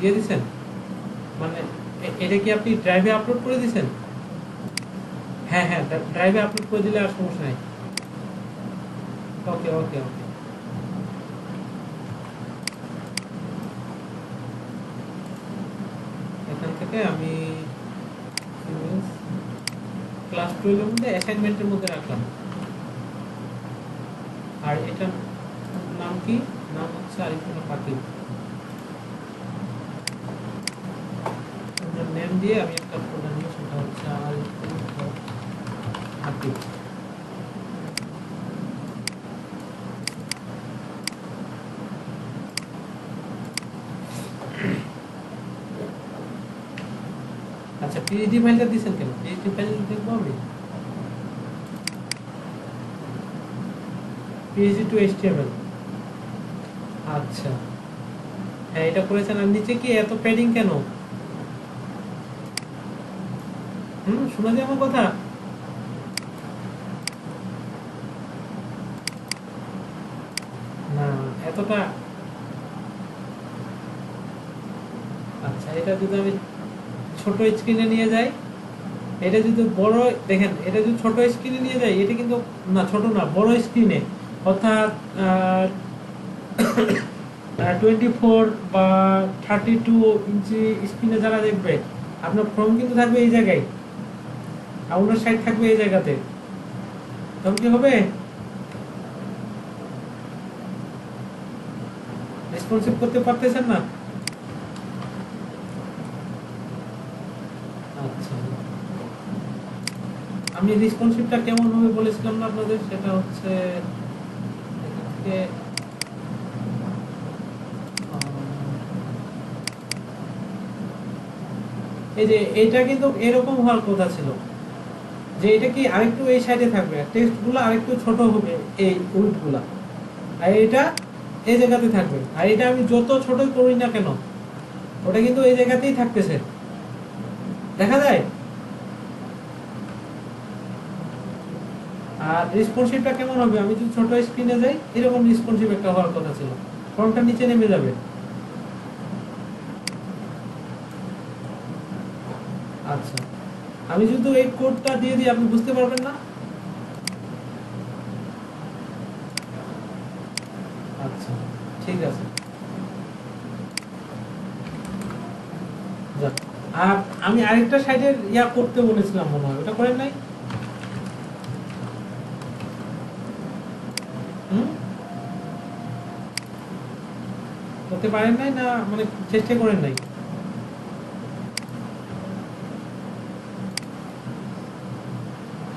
দিয়ে দিছেন? মানে এটা কি আপনি ড্রাইভে আপলোড করে দিছেন? হ্যাঁ হ্যাঁ, ড্রাইভে আপলোড করে দিলে আর সমস্যা নেই। ওকে ওকে ওকে। এখান থেকে আমি ক্লাস 12 এর মধ্যে অ্যাসাইনমেন্টের মধ্যে রাখলাম। আর এটার নাম কি? নাম হচ্ছে আরিফুল পাখি। নেম দিয়ে আমি একটা ফোল্ডার নিয়ে, সেটা হচ্ছে আরিফুল পাখি। আচ্ছা, পিএইচডি ফাইলটা দিয়েছেন কেন? পিএইচডি ফাইল দেখবো আমি। PhD two HTML. আচ্ছা হ্যাঁ, এটা করেছেন। আর নিচে কি এত প্যাডিং কেন? শোনা যায় আমার কথা? না, এতটা। আচ্ছা, এটা যদি আমি ছোট স্ক্রিনে নিয়ে যাই, এটা যদি বড়, দেখেন এটা যদি ছোট স্ক্রিনে নিয়ে যাই, এটা কিন্তু না, ছোট না, বড় স্ক্রিনে, অর্থাৎ 24 বা 32 ইঞ্চি স্ক্রিনে যারা দেখবে, আপনার ফর্ম কিন্তু থাকবে এই জায়গায়, আর অন্য সাইড থাকবে এই জায়গাতে। তখন কি হবে? রেসপন্সিভ করতে পারতেছেন না? আচ্ছা, আমি রেসপন্সিভটা কেমন হবে বলেছিলাম না আপনাদের, সেটা হচ্ছে এখান থেকে এই যে এটা কিন্তু এরকম হওয়ার কথা ছিল, যে এটা কি আরেকটু এই সাইডে থাকবে, টেক্সটগুলো আরেকটু ছোট হবে, এই উইডগুলা, আর এটা এই জায়গাতে থাকবে। আর এটা আমি যত ছোটই করি না কেন, ওটা কিন্তু এই জায়গাতেই থাকতেছে, দেখা যায়। আর রেসপন্সিভটা কেমন হবে? আমি যদি ছোট স্ক্রিনে যাই, এরকম রেসপন্সিভ একটা হওয়ার কথা ছিল, ফর্মটা নিচে নেমে যাবে। আচ্ছা, আমি যদি এই কোডটা দিয়ে দিই, আপনি বুঝতে পারবেন না? আচ্ছা ঠিক আছে, যাক। আর আমি আরেকটা সাইডের ইয়া করতে বলেছিলাম মনে হয়, ওটা করেন নাই? হুম, করতে পারেন নাই না, মানে চেষ্টা করেন নাই?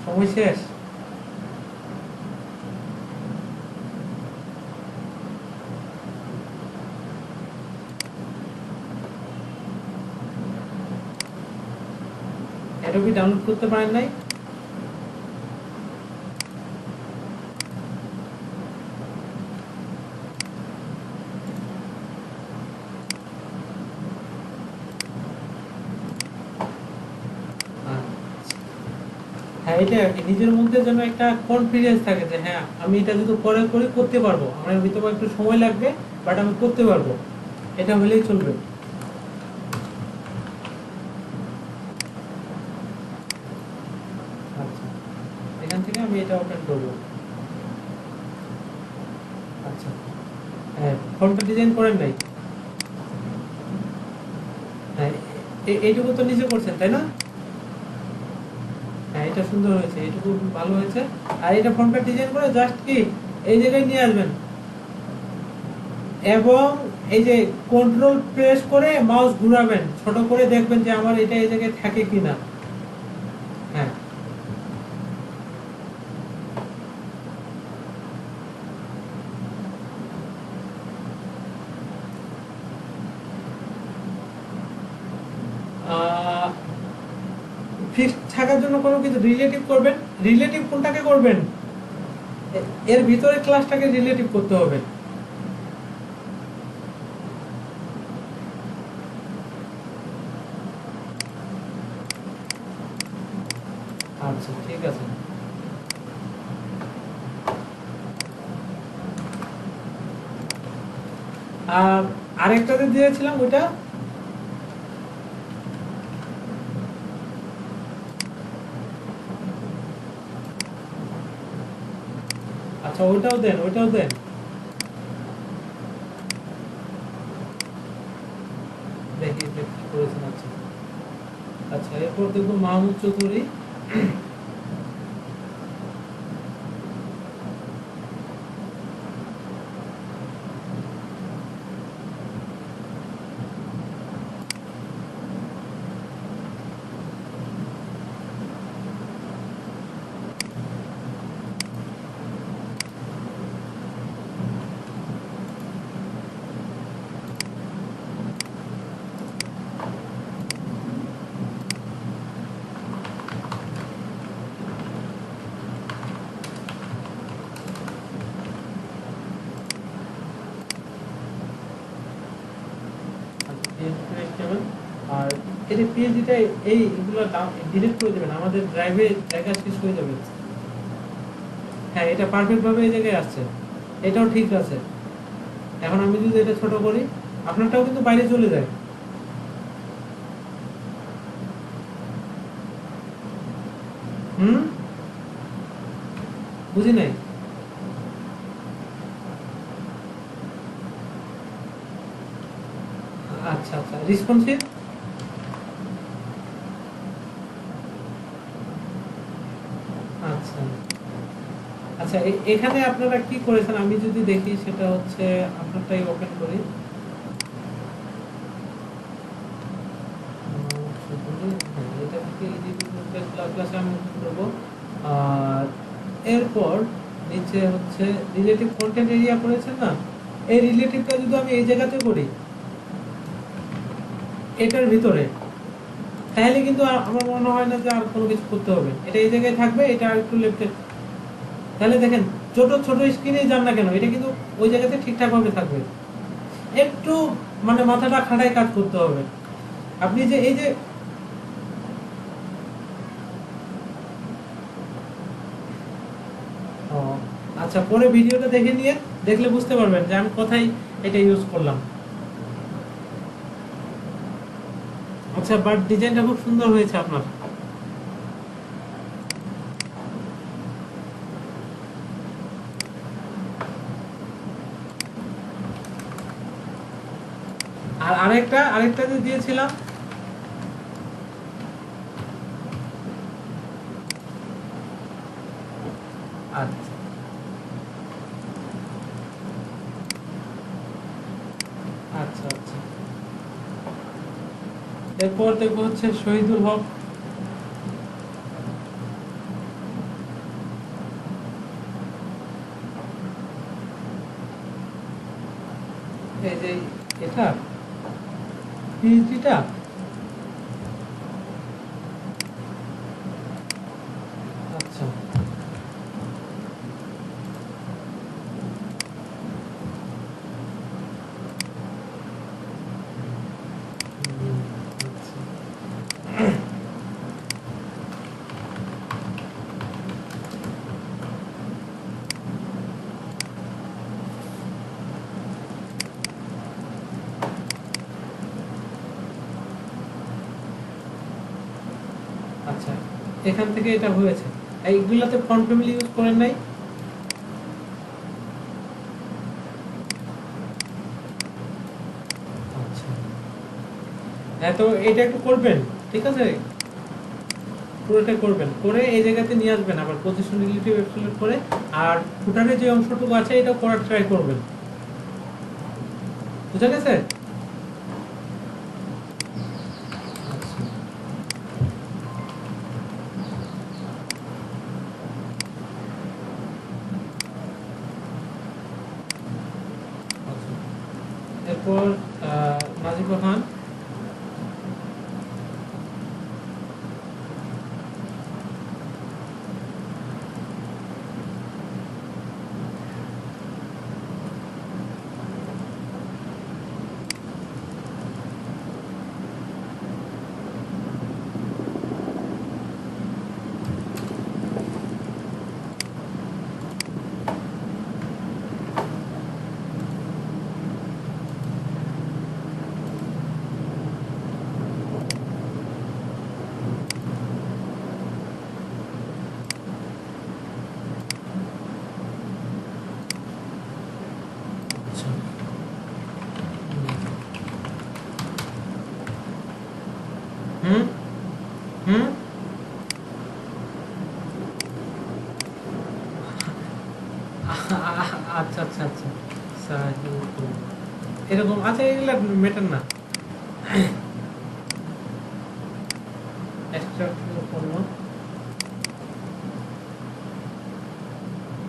সময় শেষ? অ্যাডোবি ডাউনলোড করতে পারেন নাই? হ্যাঁ, এটা আর কি, নিজের মধ্যে যেন একটা কনফিডেন্স থাকে যে হ্যাঁ, আমি এটা যদি পরে করি করতে পারবো, আমার ভিতরে একটু সময় লাগবে, বাট আমি করতে পারবো, এটা হলেই চলবে। আচ্ছা, এখান থেকে আমি এটা ওপেন করবো। আচ্ছা হ্যাঁ, ফর্মটা ডিজাইন করেন নাই? হ্যাঁ, এইটুকু তো নিজে করছেন তাই না? হ্যাঁ, এটা সুন্দর হয়েছে, এইটুকু ভালো হয়েছে। আর এটা ফর্মটা ডিজাইন করে জাস্ট কি এই জায়গায় নিয়ে আসবেন, এবং এই যে কন্ট্রোল প্রেস করে মাউস ঘুরাবেন, ছোট করে দেখবেন যে আমার এটা এই জায়গায় থাকে কিনা। হ্যাঁ, ফিক্সড থাকার জন্য কোনো কিছু রিলেটিভ করবেন। রিলেটিভ কোনটাকে করবেন? এর ভিতরে ক্লাসটাকে রিলেটিভ করতে হবে। আচ্ছা ঠিক আছে। আর আরেকটাতে দিয়েছিলাম ওইটা আচ্ছা ওইটাও দেন, ওইটাও দেন। দেখি দেখি কি করেছেন। আচ্ছা আচ্ছা, এরপর দেখবো মাহমুদ চৌধুরী। আর এই যে পিএইচডিটা এইগুলো ডিলিট করে দেবেন, আমাদের ড্রাইভে জায়গা শেষ হয়ে যাবে। হ্যাঁ, এটা পারফেক্ট ভাবে এই জায়গায় আসছে, এটাও ঠিক আছে। এখন আমি যদি এটা ছোট করি, আপনারটাও কিন্তু বাইরে চলে যায়। হুম, বুঝি নাই। আচ্ছা আচ্ছা, রেসপন্সিভ। আচ্ছা আচ্ছা, এখানে আপনারা কি করেছেন আমি যদি দেখি, সেটা হচ্ছে আপনারটাই ওপেন করি। হ্যাঁ, এটা থেকে ক্লাসে আমি open করবো। আর এরপর নিচে হচ্ছে রিলেটিভ কন্টেন্ট এরিয়া করেছেন না, এই রিলেটিভটা যদি আমি এই জায়গাতে করি, এটার ভিতরে, তাহলে কিন্তু আমার মনে হয় না যে আর কোনো কিছু করতে হবে। এটা এই জায়গায় থাকবে, এটা আর একটু লেফটে। তাহলে দেখেন, ছোট ছোট স্ক্রিনে যান না কেন, এটা কিন্তু ওই জায়গাতে ঠিকঠাক ভাবে থাকবে। একটু মানে মাথাটা খাটায় কাজ করতে হবে। আপনি যে এই যে ও, আচ্ছা, পরে ভিডিওটা দেখে নিয়ে দেখলে বুঝতে পারবেন যে আমি কোথায় এটা ইউজ করলাম। আচ্ছা, বাট ডিজাইনটা খুব সুন্দর হয়েছে আপনার। আর আরেকটা যে দিয়েছিলাম, আচ্ছা আচ্ছা আচ্ছা, এরপর দেখবো হচ্ছে শহীদুল হক। এই যে এটা পিএইচডিটা। আচ্ছা হুম, আচ্ছা আচ্ছা, এখান থেকে এটা হয়েছে। এইগুলাতে ফন্ট ফ্যামিলি ইউজ করেন নাই? আচ্ছা, হ্যাঁ, তো এটা একটু করবেন, ঠিক আছে? পুরোটা করবেন, করে এই জায়গাতে নিয়ে আসবেন, আবার পজিশন রিলেটিভ এক্সপ্লোর করে। আর ফুটারের যে অংশটুকু আছে এটা করার ট্রাই করবেন। বুঝা গেছে? আচ্ছা আচ্ছা, এরপর নাজিফা খান। সাহিত্য এরকম আছে, এগুলো মেটার না। পণ্য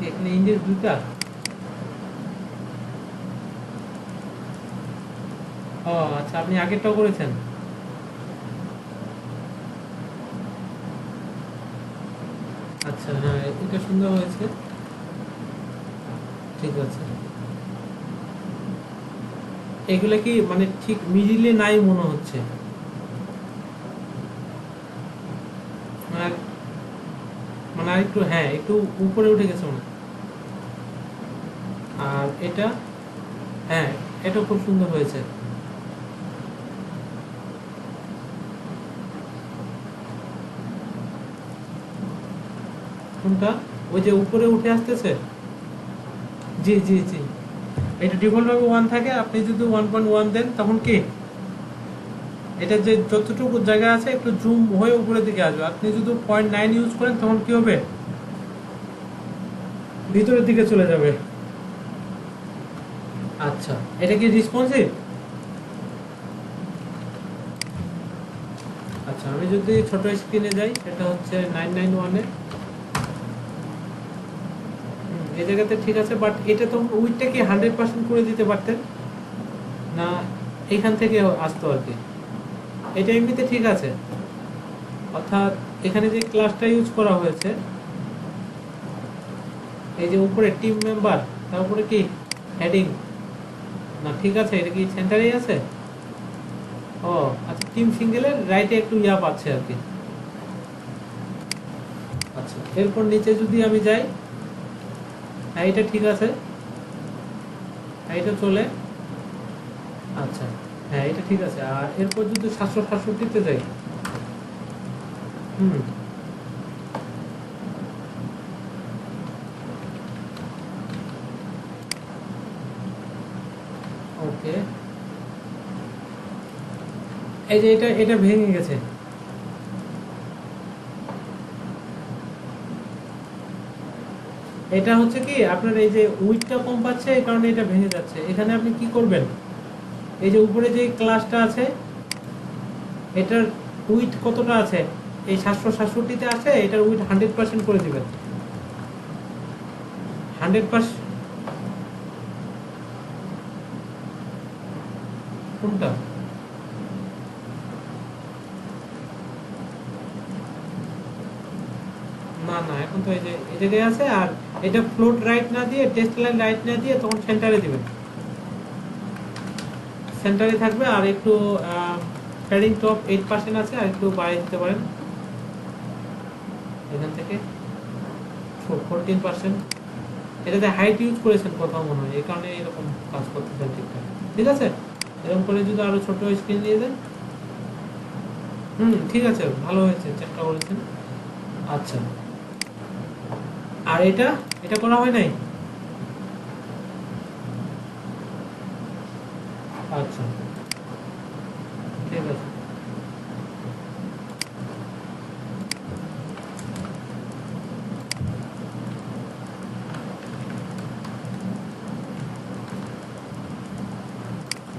এখানে ইংলিশ দুটা। ও আচ্ছা, আপনি আগেরটাও করেছেন। আচ্ছা হ্যাঁ, এটা সুন্দর হয়েছে, ঠিক আছে। এগুলা কি মানে ঠিক মিডিলে নাই মনে হচ্ছে, মানে মানে আর একটু, হ্যাঁ একটু উপরে উঠে গেছে মনে হয়। আর এটা, হ্যাঁ এটা খুব সুন্দর হয়েছে। কোনটা? ওই যে উপরে উঠে আসতেছে। জি জি জি, এটা ডিফল্ট ভাবে 1 থাকে, আপনি যদি 1.1 দেন তখন কি এটা যে যতটুকু জায়গা আছে একটু জুম হয়ে উপরের দিকে আসবে। আপনি যদি 0.9 ইউজ করেন তখন কি হবে, ভিতরের দিকে চলে যাবে। আচ্ছা, এটা কি রেসপন্সিভ? আচ্ছা, আমি যদি ছোট স্ক্রিনে যাই, এটা হচ্ছে 991 এ, এই জায়গাতে ঠিক আছে, বাট এটা তো উইথটা কি 100% করে দিতে পারতেন না, এখান থেকে আসতো আর কি। এটা এমনিতে ঠিক আছে, অর্থাৎ এখানে যে ক্লাসটা ইউজ করা হয়েছে, এই যে উপরে টিম মেম্বার, তারপরে কি হেডিং, না ঠিক আছে, এটা কি সেন্টারেই আছে? ও আচ্ছা, টিম সিঙ্গেলের রাইটে একটু ইয়া পাচ্ছে আর কি। আচ্ছা, এরপর নিচে যদি আমি যাই, হ্যাঁ এটা ঠিক আছে, হ্যাঁ এটা চলে। আচ্ছা, হ্যাঁ এটা ঠিক আছে। আর এরপর যদি 767 যাই, হুম, ওকে, এই যে এটা এটা ভেঙে গেছে। এটা হচ্ছে কি আপনার এই যে উইডটা কম পাচ্ছে, এই কারণে এটা ভেঙে যাচ্ছে। এখানে আপনি কি করবেন, এই যে উপরে যে ক্লাসটা আছে, এটার উইড কতটা আছে, এই 767-তে আছে, এটার উইড 100% করে দিবেন। 100%। কোনটা? না না, এখন তো এই যে এই জায়গায় আছে। আর এটা ফ্লোট রাইট না দিয়ে, টেস্ট লাইন রাইট না দিয়ে, তখন সেন্টারে দিবেন, সেন্টারে থাকবে। আর একটু প্যাডিং টপ 8% আছে, আর একটু বাড়িয়ে দিতে পারেন এখান থেকে 14%। এটাতে হাইট ইউজ করেছেন কোথাও মনে হয়, এই কারণে এরকম কাজ করতেছেন ঠিকঠাক। ঠিক আছে, এরকম করে যদি আরো ছোট স্ক্রিন নিয়ে দেন, হুম ঠিক আছে, ভালো হয়েছে, চেষ্টা করেছেন। আচ্ছা, আর এটা এটা করা হয় নাই। আচ্ছা ঠিক আছে,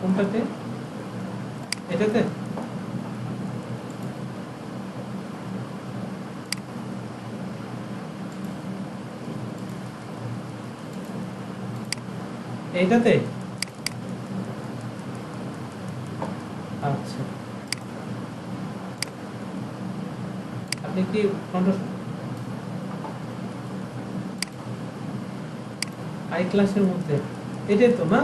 কোনটাতে? এটাতে? এইটাতে? আচ্ছা, আপনি কি ফ্রন্ট আই ক্লাসের মধ্যে, এটাই তো না?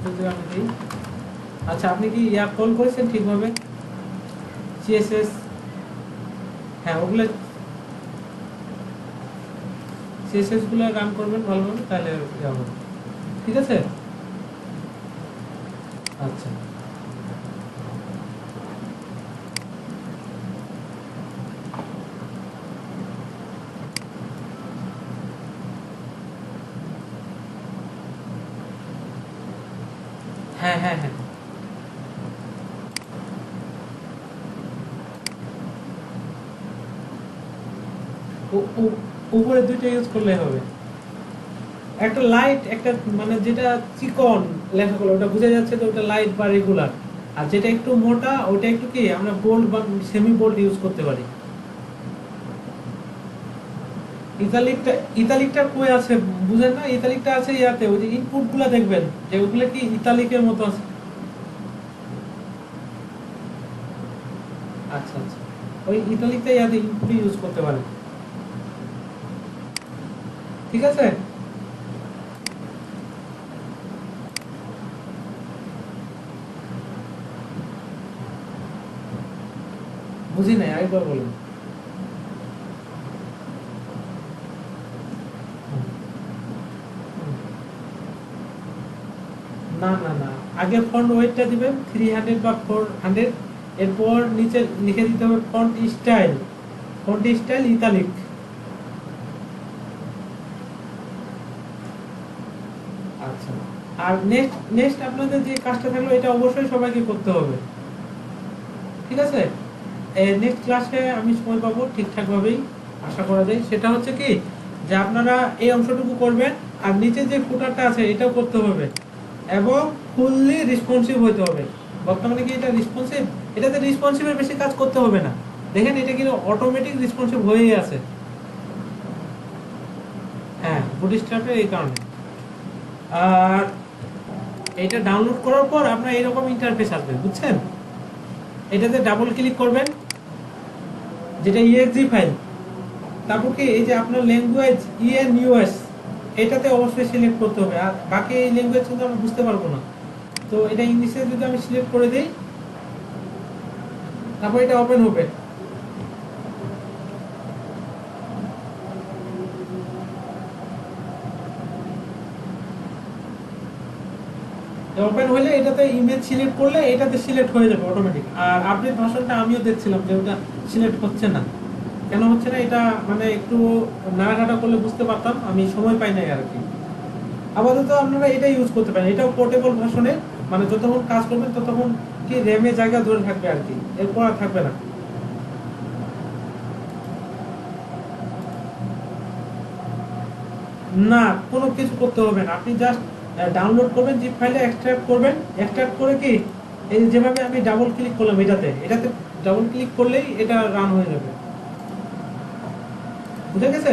যদি আমি দিই, আচ্ছা আপনি কি ইয়া কল করেছেন ঠিকভাবে, সিএসএস? হ্যাঁ ওগুলো, সিএসএস গুলো রান করবেন ভালোভাবে, তাহলে ইয়া হবে। ঠিক আছে। আচ্ছা হ্যাঁ হ্যাঁ হ্যাঁ, উপরে দুইটা ইউজ করলে হবে। একটা লাইট, একটা মানে যেটা চিকন লেখাগুলো ওটা বোঝা যাচ্ছে তো ওটা লাইট বা রেগুলার, আর যেটা একটু মোটা ওটা একটু কি আমরা বোল্ড বা সেমি বোল্ড ইউজ করতে পারি। ইতালিকটা, ইতালিকটা কই আছে বুঝেন না? ইতালিকটা আছে ইয়াতে, ওই যে ইনপুট গুলা দেখবেন যে ওগুলো কি ইতালিকের মতো আছে। আচ্ছা আচ্ছা, ওই ইতালিকটা ইয়াতে ইনপুট ইউজ করতে পারেন। ঠিক আছে, বুঝি নাই, আরেকবার বলুন। না না না, আগে ফন্ট ওয়েটটা দিবেন 300 বা 400, এরপর নিচে লিখে দিতে হবে font style, font style italic. আচ্ছা, আর নেক্সট নেক্সট আপনাদের যে কাজটা থাকলো এটা অবশ্যই সবাইকে করতে হবে। ঠিক আছে, নেক্সট ক্লাসে আমি সময় পাবো ঠিকঠাকভাবেই আশা করা যায়। সেটা হচ্ছে কি যে আপনারা এই অংশটুকু করবেন, আর নিচে যে ফুটারটা আছে এটাও করতে হবে, এবং ফুললি রেসপন্সিভ হতে হবে। বর্তমানে কি এটা রেসপন্সিভ? এটাতে রেসপন্সিভের বেশি কাজ করতে হবে না, দেখেন এটা কিন্তু অটোমেটিক রেসপন্সিভ হয়েই আছে। হ্যাঁ, বুটস্ট্র্যাপের এই কারণে। আর এটা ডাউনলোড করার পর আপনার এরকম ইন্টারফেস আসবে, বুঝছেন? এটাতে ডাবল ক্লিক করবেন, যেটা ইএক্সজি ফাইল, তারপর কি এই যে আপনার ল্যাঙ্গুয়েজ ইএনইউএস, এটাতে অবশ্যই সিলেক্ট করতে হবে, আর বাকি এই ল্যাঙ্গুয়েজ কিন্তু আমরা বুঝতে পারবো না। তো এটা ইংলিশে যদি আমি সিলেক্ট করে দিই, তারপর এটা ওপেন হবে। ওপেন হলে এটাতে ইমেজ সিলেক্ট করলে এটাতে সিলেক্ট হয়ে যাবে অটোমেটিক। আর আপডেট ভার্সনটা আমিও দেখছিলাম যে ওটা সিলেক্ট হচ্ছে না, কেন হচ্ছে না এটা মানে একটু নাড়াঘাটা করলে বুঝতে পারতাম, আমি সময় পাই নাই আর কি। আপাতত আপনারা এটা ইউজ করতে পারেন, এটাও পোর্টেবল ভার্সনে, মানে যতক্ষণ কাজ করবেন ততক্ষণ কি র্যামে জায়গা ধরে থাকবে আর কি, এরপর আর থাকবে না। না, কোনো কিছু করতে হবে না, আপনি জাস্ট ডাউনলোড করবেন, জিপ ফাইলে এক্সট্রাক্ট করবেন, এক্সট্রাক্ট করে কি এই যেভাবে আমি ডাবল ক্লিক করলাম এটাতে, এটাতে ডাবল ক্লিক করলেই এটা রান হয়ে যাবে। বুঝে গেছে?